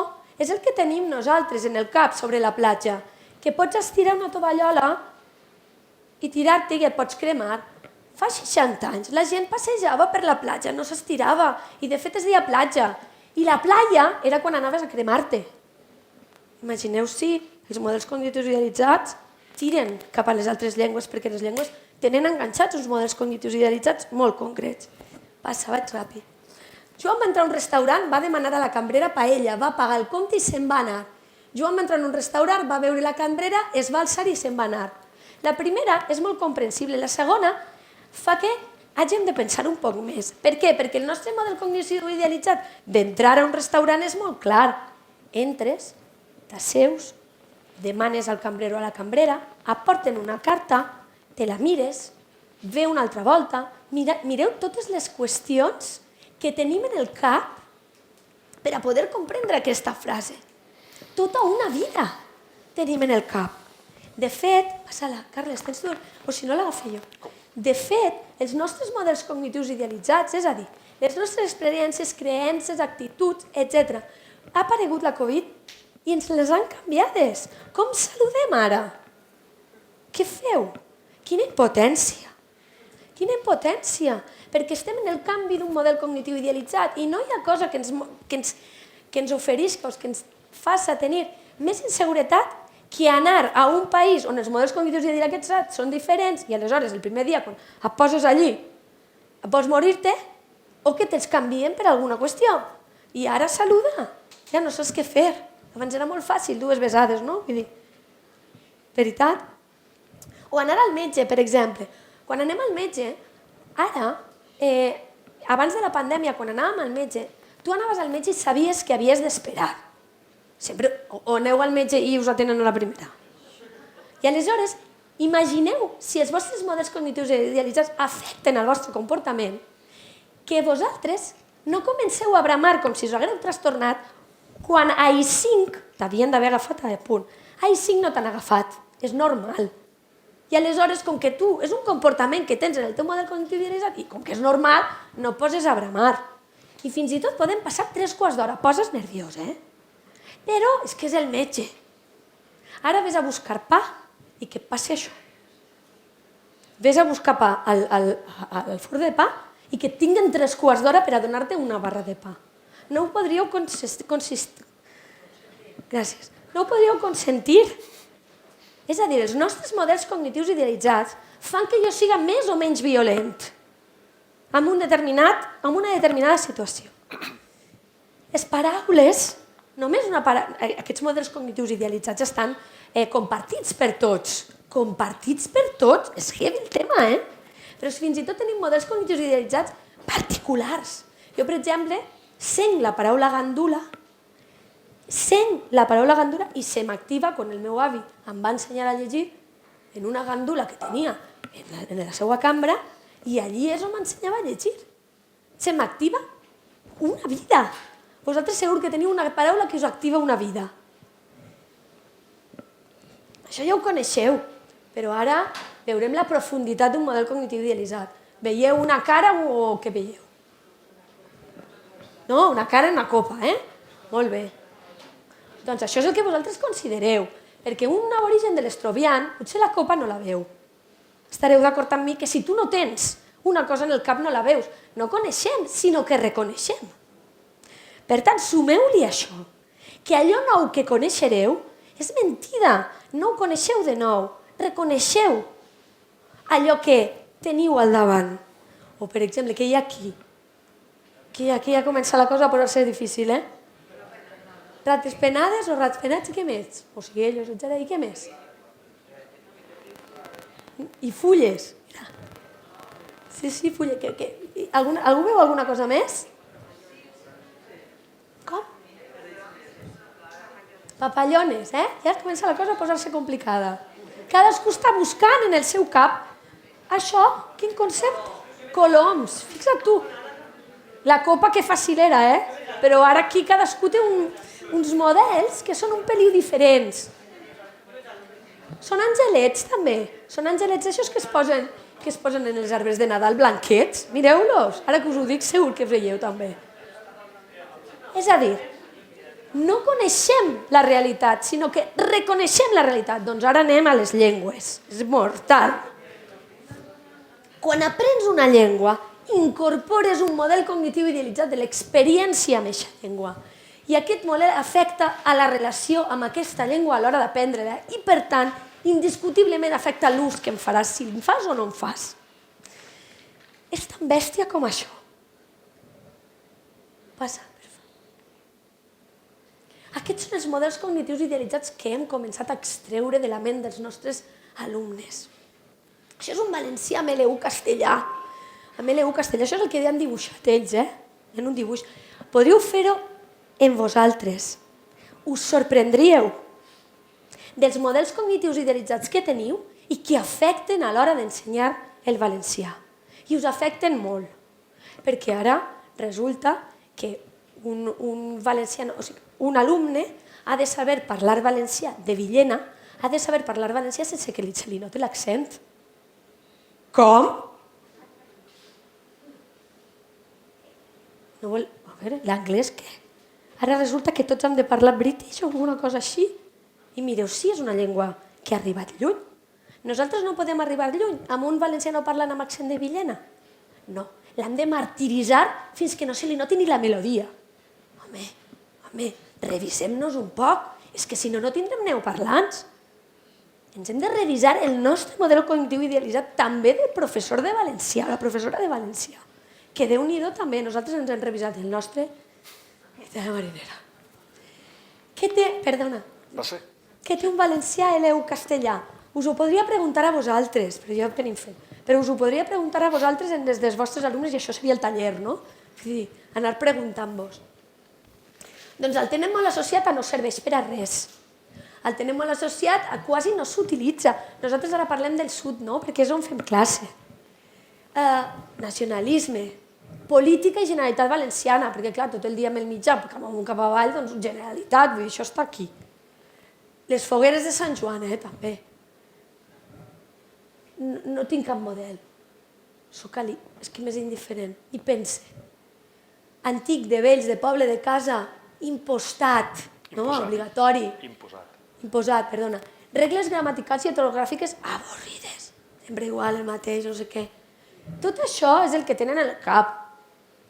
és el que tenim nosaltres en el cap sobre la platja, que pots estirar una tovallola i tirar-te i et pots cremar. Fa 60 anys la gent passejava per la platja, no s'estirava, i de fet es deia platja. I la playa era quan anaves a cremar-te. Imagineu si els models cognitius idealitzats tiren cap a les altres llengües, perquè les llengües tenen enganxats uns models cognitius idealitzats molt concrets. Passa, vaig ràpid. Joan va entrar a un restaurant, va demanar a la cambrera paella, va pagar el compte i se'n va anar. Joan va entrar en un restaurant, va veure la cambrera, es va alçar i se'n va anar. La primera és molt comprensible, la segona fa que hàgim de pensar un poc més. Per què? Perquè el nostre model cognitiu idealitzat d'entrar a un restaurant és molt clar. Entres, t'asseus, demanes al cambrer o a la cambrera, aporten una carta, te la mires, ve una altra volta, mireu totes les qüestions que tenim en el cap per a poder comprendre aquesta frase. Tota una vida tenim en el cap. De fet, passa-la, Carles, tens tu? O si no, l'agafo jo. De fet, els nostres models cognitius idealitzats, és a dir, les nostres experiències, creences, actituds, etc. Ha aparegut la Covid i ens les han canviades. Com saludem ara? Què feu? Quina impotència! Quina impotència! Perquè estem en el canvi d'un model cognitiu idealitzat i no hi ha cosa que ens oferisca o que ens faça tenir més inseguretat que anar a un país on els models cognitius idealitzats són diferents i aleshores el primer dia quan et poses allí pots morir-te o que te'ls canvien per alguna qüestió. I ara saluda, ja no saps què fer. Abans era molt fàcil, 2 besades, no? Vull dir, veritat? O anar al metge, per exemple. Quan anem al metge, ara, abans de la pandèmia, quan anàvem al metge, tu anaves al metge i sabies que havies d'esperar. Sempre o aneu al metge i us atenen a la primera. I aleshores, imagineu si els vostres models cognitius idealitzats afecten el vostre comportament, que vosaltres no comenceu a bramar com si us haguéreu trastornat quan a I5 t'havien d'haver agafat a punt. A I5 no t'han agafat, és normal. I aleshores, com que tu és un comportament que tens en el teu model cognitiu idealitzat i com que és normal, no poses a bramar. I fins i tot podem passar 3 quarts d'hora. Poses nerviós, Però és que és el metge. Ara ves a buscar pa i que et passi això. Ves a buscar pa al forn de pa i que et tinguen 3 quarts d'hora per a donar-te una barra de pa. No ho podríeu Gràcies. No ho podríeu consentir. És a dir, els nostres models cognitius idealitzats fan que jo siga més o menys violent en una determinada situació. Les paraules, aquests models cognitius idealitzats estan compartits per tots. Compartits per tots? És heavy el tema, Però fins i tot tenim models cognitius idealitzats particulars. Jo, per exemple, sent la paraula gandula i se m'activa quan el meu avi em va ensenyar a llegir en una gandula que tenia en la seva cambra i allí és on m'ensenyava a llegir. Se m'activa una vida. Vosaltres segur que teniu una paraula que us activa una vida. Això ja ho coneixeu, però ara veurem la profunditat d'un model cognitiu idealitzat. Veieu una cara o què veieu? No, una cara en una copa, Molt bé. Doncs això és el que vosaltres considereu, perquè un aborigen de l'estrobian potser la copa no la veu. Estareu d'acord amb mi que si tu no tens una cosa en el cap no la veus. No coneixem, sinó que reconeixem. Per tant, sumeu-li això, que allò nou que coneixereu és mentida, no ho coneixeu de nou, reconeixeu allò que teniu al davant. O, per exemple, què hi ha aquí? Aquí ja comença la cosa a posar-se difícil, Rates penades o rats penats i què més? O sigui, ells, etc. I què més? I fulles. Mira. Sí, fulles. Algú veu alguna cosa més? Com? Papallones, Ja comença la cosa a posar-se complicada. Cadascú està buscant en el seu cap això, quin concepte? Coloms, fixa't tu. La copa que facilera, Però ara aquí cadascú té uns models que són un peliu diferents. Són angelets, també. Són angelets d'aixòs que es posen en els arbres de Nadal, blanquets. Mireu-los. Ara que us ho dic, segur que veieu també. És a dir, no coneixem la realitat, sinó que reconeixem la realitat. Doncs ara anem a les llengües. És mortal. Quan aprens una llengua, incorpores un model cognitiu idealitzat de l'experiència amb aquesta llengua. I aquest model afecta a la relació amb aquesta llengua a l'hora d'aprendre-la i, per tant, indiscutiblement afecta l'ús que en faràs, si en fas o no en fas. És tan bèstia com això. Passa, per favor. Aquests són els models cognitius idealitzats que hem començat a extreure de la ment dels nostres alumnes. Això és un valencià amb LU castellà. Amb LU castellà, això és el que han dibuixat ells, en un dibuix. Podríeu fer-ho en vosaltres. Us sorprendríeu dels models cognitius idealitzats que teniu i que afecten a l'hora d'ensenyar el valencià. I us afecten molt, perquè ara resulta que un alumne ha de saber parlar valencià de Villena, ha de saber parlar valencià sense que se li noti l'accent. Com? A veure, l'anglès què? Ara resulta que tots hem de parlar british o alguna cosa així. I mireu, sí, és una llengua que ha arribat lluny. Nosaltres no podem arribar lluny amb un valencià parlant amb accent de Villena. No, l'hem de martiritzar fins que no se li noti ni la melodia. Home, revisem-nos un poc. És que si no, no tindrem neoparlants. Ens hem de revisar el nostre model cognitiu idealitzat també del professor de valencià, la professora de valencià. Que Déu-n'hi-do també, nosaltres ens hem revisat el nostre de la marinera. Què té un valencià LU castellà? Us ho podria preguntar a vosaltres, però jo tenim fet. Però us ho podria preguntar a vosaltres des dels vostres alumnes i això seria el taller, no? És a dir, anar preguntant-vos. Doncs el tenim molt associat a no serveix per a res. El tenim molt associat a quasi no s'utilitza. Nosaltres ara parlem del sud, no? Perquè és on fem classe. Nacionalisme, política i Generalitat Valenciana, perquè clar, tot el dia amb el mitjà, cap amunt cap avall, doncs Generalitat, vull dir, això està aquí. Les fogueres de Sant Joan, també. No tinc cap model. Soc allí, és que m'és indiferent. I pense, antic, de vells, de poble, de casa, impostat, no? Obligatori. Imposat, perdona. Regles gramaticals i ortogràfiques avorrides. Sempre igual, el mateix, no sé què. Tot això és el que tenen al cap.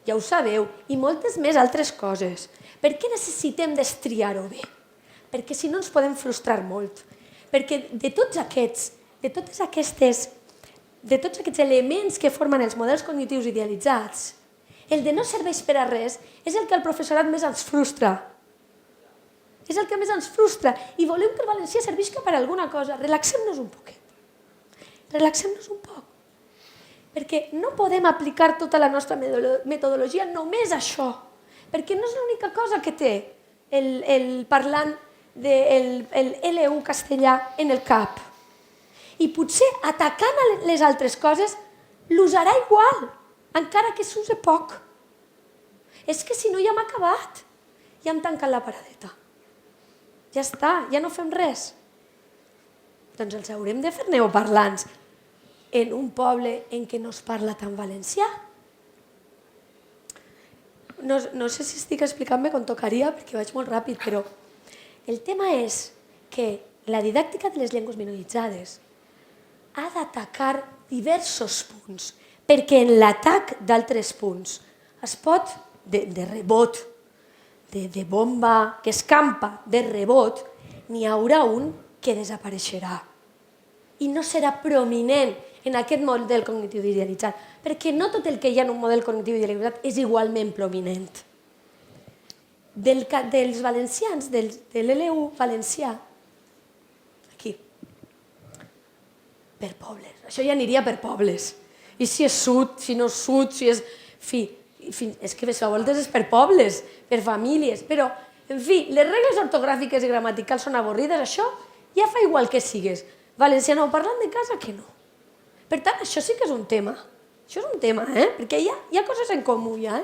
Ja ho sabeu. I moltes més altres coses. Per què necessitem destriar-ho bé? Perquè si no ens podem frustrar molt. Perquè de tots aquests elements que formen els models cognitius idealitzats, el de no serveix per a res és el que el professorat més ens frustra. És el que més ens frustra. I volem que el valencià servisca per a alguna cosa. Relaxem-nos un poquet. Relaxem-nos un poc. Perquè no podem aplicar tota la nostra metodologia només a això. Perquè no és l'única cosa que té el parlant del LU castellà en el cap. I potser atacant les altres coses l'usarà igual, encara que s'use poc. És que si no ja hem acabat, ja hem tancat la paradeta. Ja està, ja no fem res. Doncs els haurem de fer neoparlants en un poble en què no es parla tan valencià. No sé si estic explicant-me com tocaria, perquè vaig molt ràpid, però el tema és que la didàctica de les llengües minoritzades ha d'atacar diversos punts, perquè en l'atac d'altres punts es pot, de rebot, de bomba que escampa, de rebot, n'hi haurà un que desapareixerà i no serà prominent en aquest model cognitiu idealitzat, perquè no tot el que hi ha en un model cognitiu idealitzat és igualment prominent. Dels valencians, de l'LU valencià, aquí, per pobles, això ja aniria per pobles. I si és sud, si no és sud, si és... És que a voltes és per pobles, per famílies, però, en fi, les regles ortogràfiques i gramaticals són avorrides, això ja fa igual que sigues. Valenciano parlant de casa que no. Per tant, això sí que és un tema. Això és un tema, perquè hi ha coses en comú ja.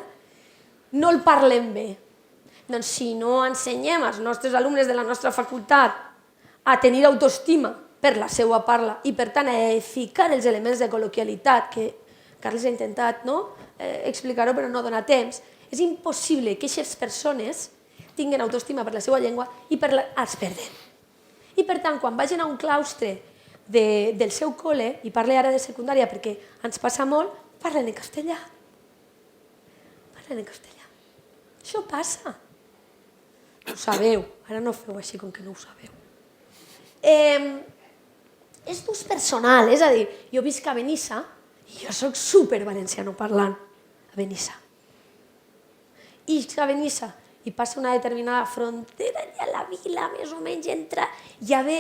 No el parlem bé. Doncs si no ensenyem als nostres alumnes de la nostra facultat a tenir autoestima per la seva parla i, per tant, a ficar els elements de col·loquialitat que Carles ha intentat explicar-ho però no dona temps, és impossible que aquestes persones tinguin autoestima per la seva llengua i es perden. I per tant, quan vagin a un claustre del seu col·le, i parle ara de secundària perquè ens passa molt, parlen en castellà. Parlen en castellà. Això passa. Ho sabeu, ara no feu així com que no ho sabeu. És d'ús personal, és a dir, jo visc a Benissa i jo soc supervalenciano parlant a Benissa. I a Benissa i passa una determinada frontera i a la vila més o menys entra, ja ve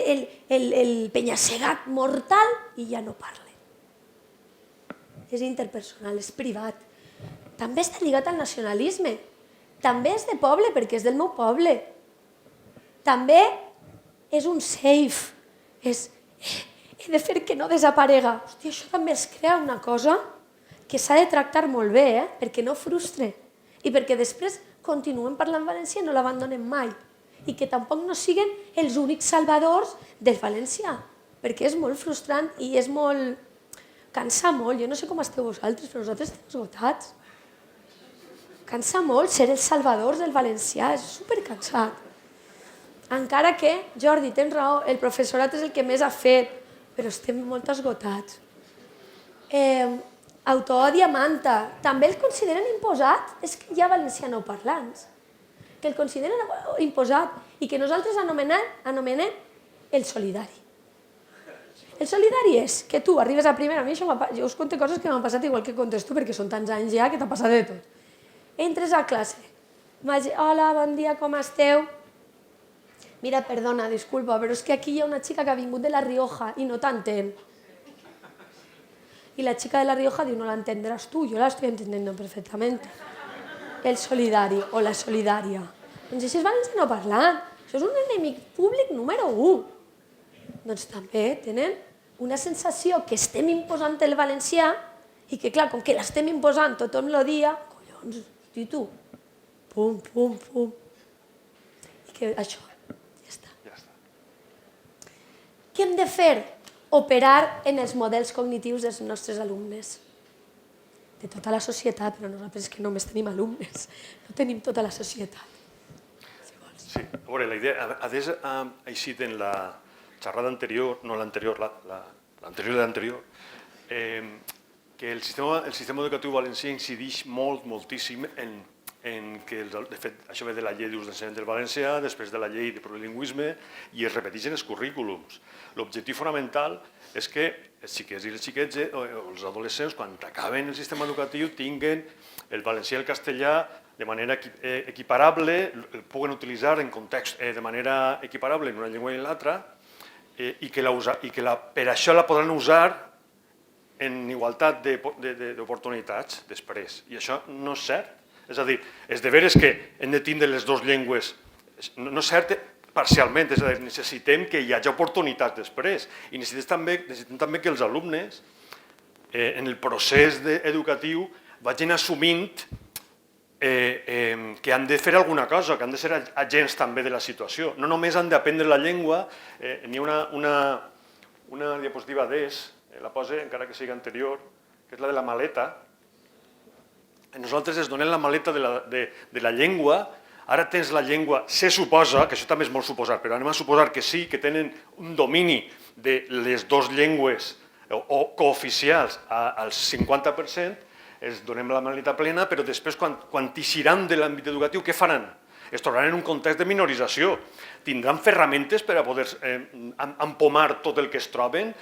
el penya-segat mortal i ja no parla. És interpersonal, és privat. També està lligat al nacionalisme. També és de poble perquè és del meu poble. També és un safe. He de fer que no desaparega. Hòstia, això també es crea una cosa que s'ha de tractar molt bé, perquè no frustre. I perquè després continuem parlant valencià i no l'abandonem mai. I que tampoc no siguin els únics salvadors del valencià. Perquè és molt frustrant i és molt... cansa molt. Jo no sé com esteu vosaltres, però nosaltres estem esgotats. Cansa molt ser els salvadors del valencià, és supercansat. Encara que, Jordi, tens raó, el professorat és el que més ha fet, però estem molt esgotats. Autoodi a Manta, també el consideren imposat? És que hi ha valencianoparlants que el consideren imposat i que nosaltres anomenem el solidari. El solidari és que tu arribes a primera, a mi jo us conto coses que m'han passat igual que contes tu, perquè són tants anys ja que t'ha passat de tot. Entres a classe, hola, bon dia, com esteu? Mira, perdona, disculpa, però és que aquí hi ha una xica que ha vingut de La Rioja i no t'entén. Y la chica de La Rioja diu, no la entenderás tú, yo la estoy entendiendo perfectamente. El solidari o la solidària. Doncs això és valenciano parlant. Això és un enemic públic número 1. Doncs també tenen una sensació que estem imposant el valencià i que, clar, com que l'estem imposant tothom lo dia, collons, hosti tu, pum, pum, pum. I que això, ja està. Què hem de fer? Operar en els models cognitius dels nostres alumnes. De tota la societat, però nosaltres és que només tenim alumnes, no tenim tota la societat. Sí, a veure, la idea, ha eixit en la xerrada anterior, no l'anterior, l'anterior de l'anterior, que el sistema educatiu valencià incideix moltíssim en que, de fet, això ve de la llei d'ús d'ensenyament del valencià, després de la llei de plurilingüisme, i es repeteix en els currículums. L'objectiu fonamental és que els xiquets i les xiquetes, o els adolescents, quan acaben el sistema educatiu, tinguin el valencià i el castellà de manera equiparable, el puguen utilitzar en context de manera equiparable en una llengua i en l'altra, i que per això la podran usar en igualtat d'oportunitats després. I això no és cert. És a dir, és de veres que hem de tindre les dues llengües. No és cert parcialment, és a dir, necessitem que hi hagi oportunitats després i necessitem també que els alumnes en el procés educatiu vagin assumint que han de fer alguna cosa, que han de ser agents també de la situació. No només han d'aprendre la llengua, n'hi ha una diapositiva d'ES, la posa encara que sigui anterior, que és la de la maleta. Nosaltres es donem la maleta de la llengua, ara tens la llengua, se suposa, que això també és molt suposar, però anem a suposar que sí, que tenen un domini de les dues llengües o cooficials al 50%, els donem la maleta plena, però després quan t'eixiran de l'àmbit educatiu, què faran? Es trobaran en un context de minorització. Tindran ferramentes per a poder empomar tot el que es troben,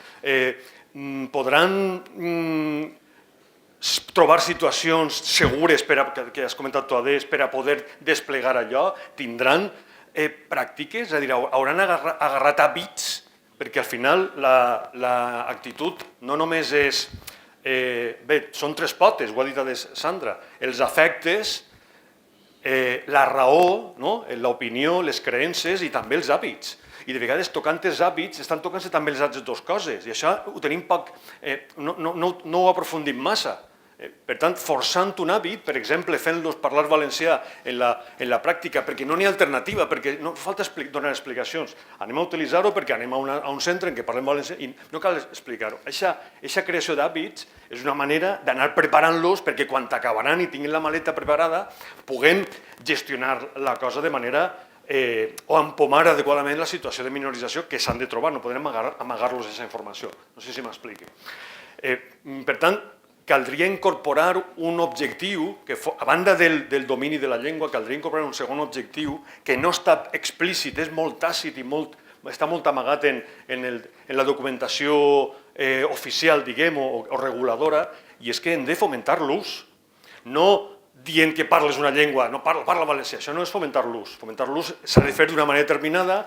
podran trobar situacions segures, que has comentat tu, Adés, per a poder desplegar allò, tindran pràctiques, és a dir, hauran agarrat hàbits, perquè al final l'actitud no només és... Bé, són tres potes, ho ha dit Sandra, els afectes, la raó, l'opinió, les creences i també els hàbits. I de vegades tocant els hàbits estan tocant-se també les altres dues coses i això ho tenim poc, no ho aprofundim massa. Per tant, forçant un hàbit, per exemple, fent-los parlar valencià en la pràctica, perquè no n'hi ha alternativa, perquè no falta donar explicacions. Anem a utilitzar-ho perquè anem a un centre en què parlem valencià i no cal explicar-ho. Aquesta creació d'hàbits és una manera d'anar preparant-los perquè quan t'acabaran i tinguin la maleta preparada puguem gestionar la cosa de manera o empomar adequadament la situació de minorització que s'han de trobar, no podrem amagar-los aquesta informació. No sé si m'expliqui. Per tant, caldria incorporar un objectiu, que a banda del domini de la llengua, caldria incorporar un segon objectiu que no està explícit, és molt tàcit i està molt amagat en la documentació oficial, diguem, o reguladora, i és que hem de fomentar l'ús. No dient que parles una llengua, no parla valencià, això no és fomentar l'ús. Fomentar l'ús s'ha de fer d'una manera determinada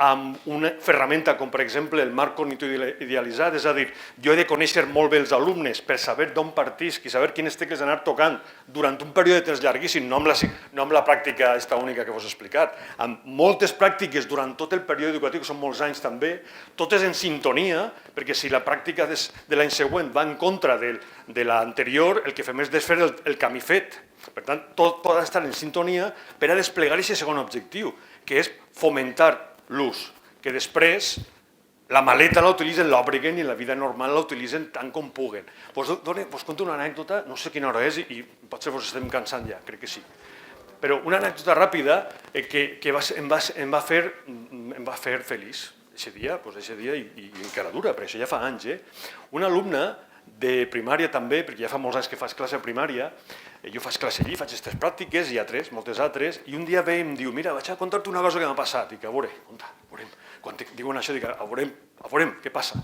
amb una ferramenta com, per exemple, el marc cognitiu idealitzat, és a dir, jo he de conèixer molt bé els alumnes per saber d'on partisc i saber quines tecles anar tocant durant un període de temps llarguíssim, no amb la pràctica esta única que vos he explicat, amb moltes pràctiques durant tot el període educatiu, que són molts anys també, totes en sintonia, perquè si la pràctica de l'any següent va en contra de l'anterior, el que fem és desfer el camí fet. Per tant, tot ha d'estar en sintonia per a desplegar aquest segon objectiu, que és fomentar l'ús, que després la maleta la utilitzen, l'obreguen i en la vida normal la utilitzen tant com puguen. Vos conto una anècdota, no sé quina hora és i potser vos estem cansant ja, crec que sí. Però una anècdota ràpida que em va fer feliç aquest dia i encara dura, però això ja fa anys. Una alumna de primària també, perquè ja fa molts anys que faig classe a primària, jo faig classe allí, faig aquestes pràctiques, hi ha moltes altres, i un dia ve i em diu, mira, vaig a contar-te una cosa que m'ha passat, i que a veure, quan diuen això, dic, a veure, què passa?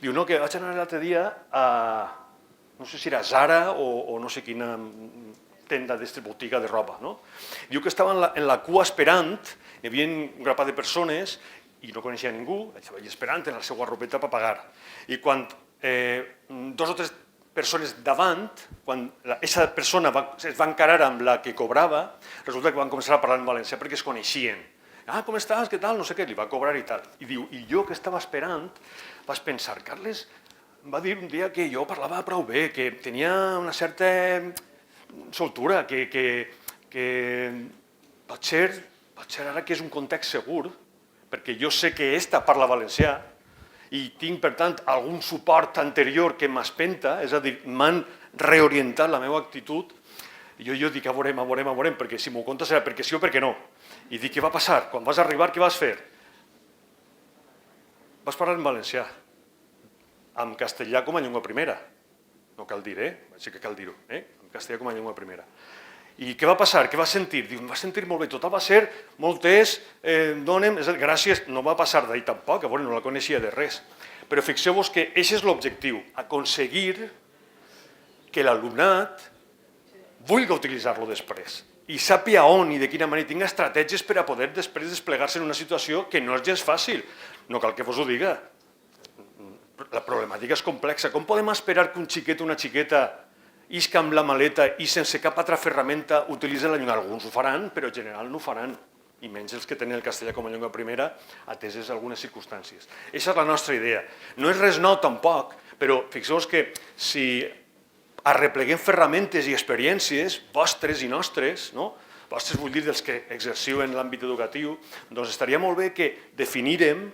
Diu, no, que vaig anar l'altre dia a, no sé si era Zara o no sé quina tenda botiga de roba, no? Diu que estava en la cua esperant, hi havia un grapat de persones, i no coneixia ningú, estava allà esperant en la seva ropeta per pagar. I quan dos o tres persones davant, quan aquesta persona es va encarar amb la que cobrava, resulta que van començar a parlar en valencià perquè es coneixien. Ah, com estàs, què tal, no sé què, li va cobrar i tal. I diu, i jo que estava esperant, vaig pensar, Carles em va dir un dia que jo parlava prou bé, que tenia una certa soltura, que potser ara que és un context segur, perquè jo sé que esta parla valencià, i tinc, per tant, algun suport anterior que m'espenta, és a dir, m'han reorientat la meva actitud, i jo dic, a veurem, perquè si m'ho contes serà perquè sí o perquè no. I dic, què va passar? Quan vas arribar, què vas fer? Vas parlar en valencià, amb castellà com a llengua primera. No cal dir, sí que cal dir-ho, en castellà com a llengua primera. I què va passar? Què va sentir? Diu, em va sentir molt bé. Total va ser moltes, gràcies, no va passar d'ahir tampoc, no la coneixia de res. Però fixeu-vos que aquest és l'objectiu, aconseguir que l'alumnat vulgui utilitzar-lo després i sàpiga on i de quina manera tinga estratègies per a poder després desplegar-se en una situació que no és gens fàcil. No cal que vos ho diga. La problemàtica és complexa. Com podem esperar que un xiquet o una xiqueta isca amb la maleta i sense cap altra ferramenta utilitzen la llengua? Alguns ho faran, però en general no ho faran. i menys els que tenen el castellà com a llengua primera, ateses algunes circumstàncies. Aquesta és la nostra idea. No és res nou tampoc, però fixeu-vos que si arrepleguem ferramentes i experiències vostres i nostres, vostres vull dir dels que exerciu en l'àmbit educatiu, doncs estaria molt bé que definirem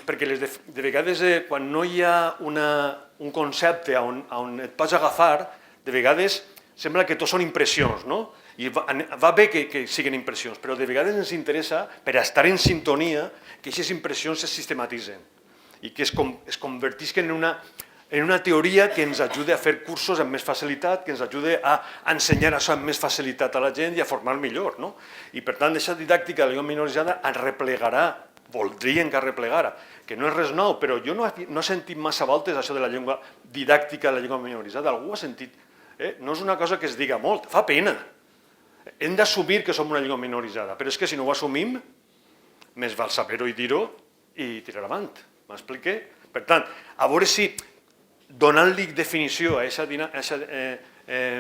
perquè de vegades quan no hi ha un concepte on et pots agafar, de vegades sembla que tot són impressions, no? I va bé que siguin impressions, però de vegades ens interessa, per estar en sintonia, que aquestes impressions es sistematitzen i que es convertisquen en una teoria que ens ajuda a fer cursos amb més facilitat, que ens ajuda a ensenyar això amb més facilitat a la gent i a formar millor. I per tant, aquesta didàctica de la llengua minoritzada es replegarà, voldrien que es replegara, que no és res nou, però jo no he sentit massa voltes això de la llengua didàctica de la llengua minoritzada. Algú ho ha sentit? No és una cosa que es diga molt, fa pena. Hem d'assumir que som una llengua minoritzada, però és que si no ho assumim, més val saber-ho i dir-ho i tirar avant. M'explique? Per tant, a veure si donant-li definició a aquesta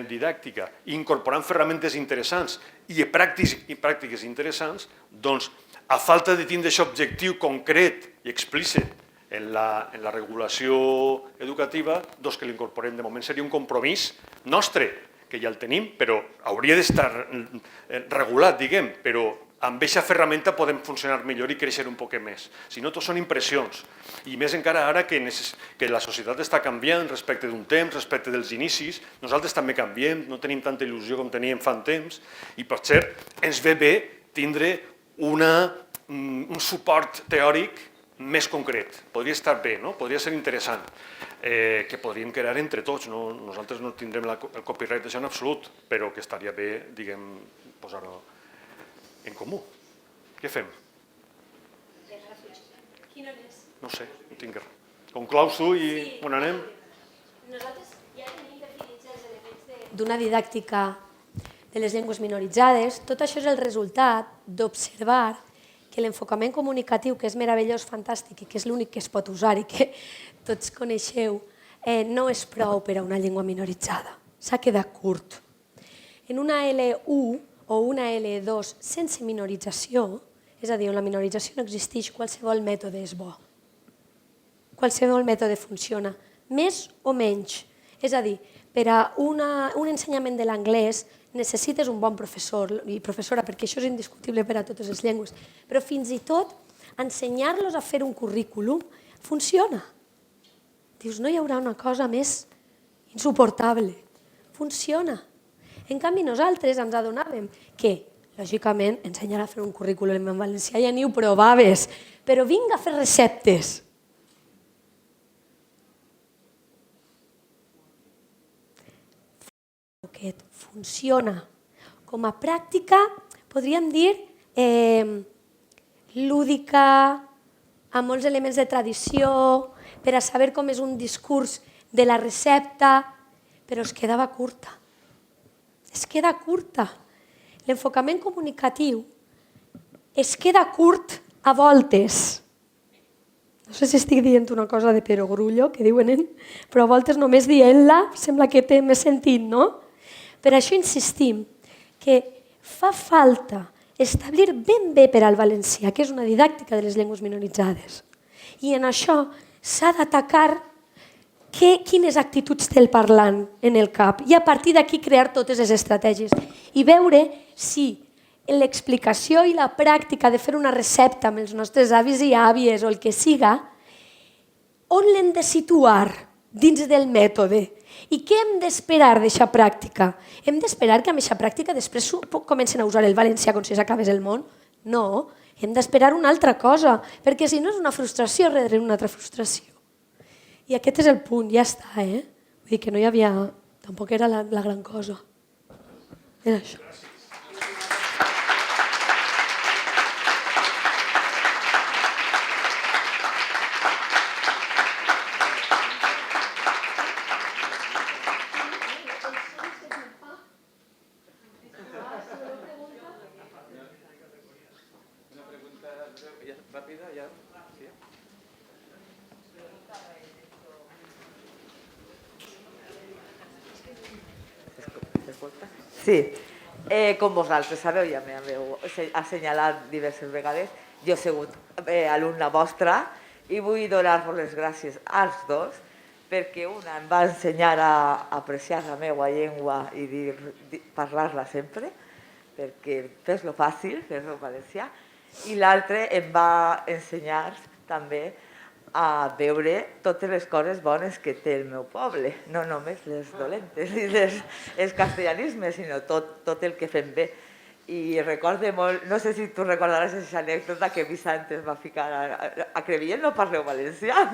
didàctica, incorporant ferramentes interessants i pràctiques interessants, doncs, a falta de tindre aquest objectiu concret i explícit en la regulació educativa, doncs que l'incorporem. De moment seria un compromís nostre, que ja el tenim, però hauria d'estar regulat, diguem, però amb aquesta ferramenta podem funcionar millor i créixer un poc més. Si no, tot són impressions. I més encara ara que la societat està canviant respecte d'un temps, respecte dels inicis, nosaltres també canviem, no tenim tanta il·lusió com teníem fa un temps, i potser ens ve bé tindre un suport teòric més concret. Podria estar bé, podria ser interessant, que podríem crear entre tots. Nosaltres no tindrem el copyright d'això en absolut, però que estaria bé, diguem, posar-ho en comú. Què fem? Quina és? No sé, no tinc res. Conclous tu i on anem? Nosaltres ja tenim definits els elements d'una didàctica de les llengües minoritzades. Tot això és el resultat d'observar que l'enfocament comunicatiu, que és meravellós, fantàstic i que és l'únic que es pot usar i que tots coneixeu, no és prou per a una llengua minoritzada. S'ha quedat curt. En una L1 o una L2 sense minorització, és a dir, on la minorització no existeix, qualsevol mètode és bo. Qualsevol mètode funciona, més o menys. És a dir, per a un ensenyament de l'anglès necessites un bon professor i professora, perquè això és indiscutible per a totes les llengües, però fins i tot ensenyar-los a fer un currículum funciona. Dius, no hi haurà una cosa més insuportable. Funciona. En canvi, nosaltres ens adonàvem que, lògicament, ensenyar a fer un currículum en valencià ja ni ho provaves, però vinga a fer receptes. Funciona. Com a pràctica, podríem dir, lúdica, amb molts elements de tradició, per a saber com és un discurs de la recepta, però es quedava curta. Es queda curta. L'enfocament comunicatiu es queda curt a voltes. No sé si estic dient una cosa de perogrullo, que diuen, però a voltes només dient-la sembla que té més sentit, no? Per això insistim que fa falta establir ben bé per al valencià, que és una didàctica de les llengües minoritzades. I en això s'ha d'atacar quines actituds té el parlant en el cap i a partir d'aquí crear totes les estratègies i veure si l'explicació i la pràctica de fer una recepta amb els nostres avis i àvies o el que siga, on l'hem de situar dins del mètode i què hem d'esperar d'aquesta pràctica? Hem d'esperar que amb aquesta pràctica després comencen a usar el valencià com si s'acabés el món? No, hem d'esperar una altra cosa, perquè si no és una frustració darrere una altra frustració. I aquest és el punt, ja està, Vull dir que no hi havia... Tampoc era la gran cosa. Era això. Sí, Com vosaltres sabeu, ja m'heu assenyalat diverses vegades, jo he sigut alumna vostra i vull donar-vos les gràcies als dos perquè una em va ensenyar a apreciar la meva llengua i parlar-la sempre, perquè fes-lo fàcil, fes-lo valencià, i l'altre em va ensenyar també a veure totes les coses bones que té el meu poble, no només les dolentes i els castellanismes, sinó tot el que fem bé. I recorde molt, no sé si tu recordaràs aquesta anècdota que Vicent es va ficar a Crevillent, no parleu valencià,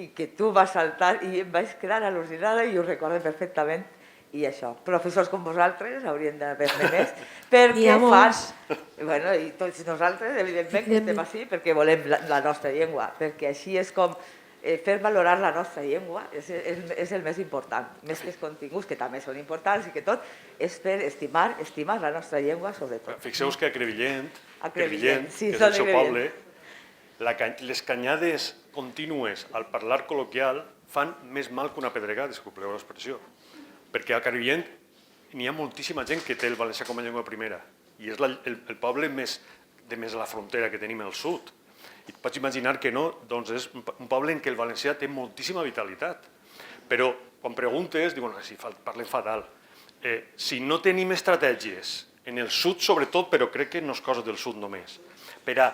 i que tu vas saltar i em vaig quedar al·lucinada i ho recordo perfectament. I això, professors com vosaltres haurien d'haver-ne més, perquè fan... Bueno, i tots nosaltres, evidentment, que estem així perquè volem la nostra llengua, perquè així és com fer valorar la nostra llengua és el més important, més que els continguts, que també són importants i que tot, és fer estimar la nostra llengua, sobretot. Fixeu-vos que a Crevillent, que és el seu poble, les canyades contínues al parlar col·loquial fan més mal que una pedregada, disculpeu l'expressió. Perquè a Crevillent n'hi ha moltíssima gent que té el valencià com a llengua primera i és el poble més a la frontera que tenim al sud. I et pots imaginar que no, doncs és un poble en què el valencià té moltíssima vitalitat. Però quan preguntes, diuen, si parlem fatal. Si no tenim estratègies, en el sud sobretot, però crec que no és cosa del sud només, per a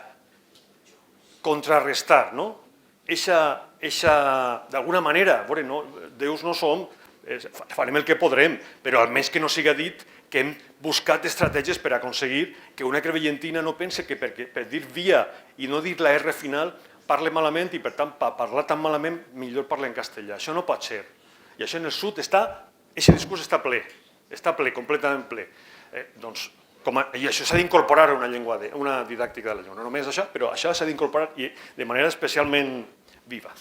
contrarrestar, no? D'alguna manera, Déus no som, farem el que podrem, però almenys que no siga dit que hem buscat estratègies per aconseguir que una crevillentina no pense que per dir via i no dir la R final parla malament i per tant per parlar tan malament millor parla en castellà. Això no pot ser. I això en el sud aquest discurs està ple, completament ple. I això s'ha d'incorporar a una didàctica de la llengua. No només això, però això s'ha d'incorporar de manera especialment viva.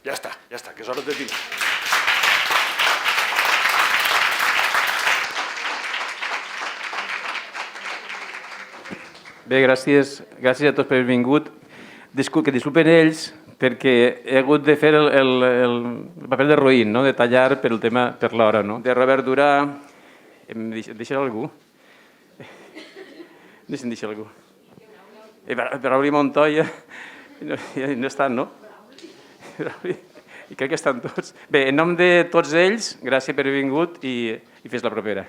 Ja està, que és hora de dinar. Bé, gràcies a tots per haver vingut. Que disculpen ells perquè he hagut de fer el paper de roïn, de tallar per l'hora. De Robert Durà, em deixarà algú? Deixa'm deixar algú. Per Auri Montoya, no estan, no? I crec que estan tots. Bé, en nom de tots ells, gràcies per haver vingut i fins la propera.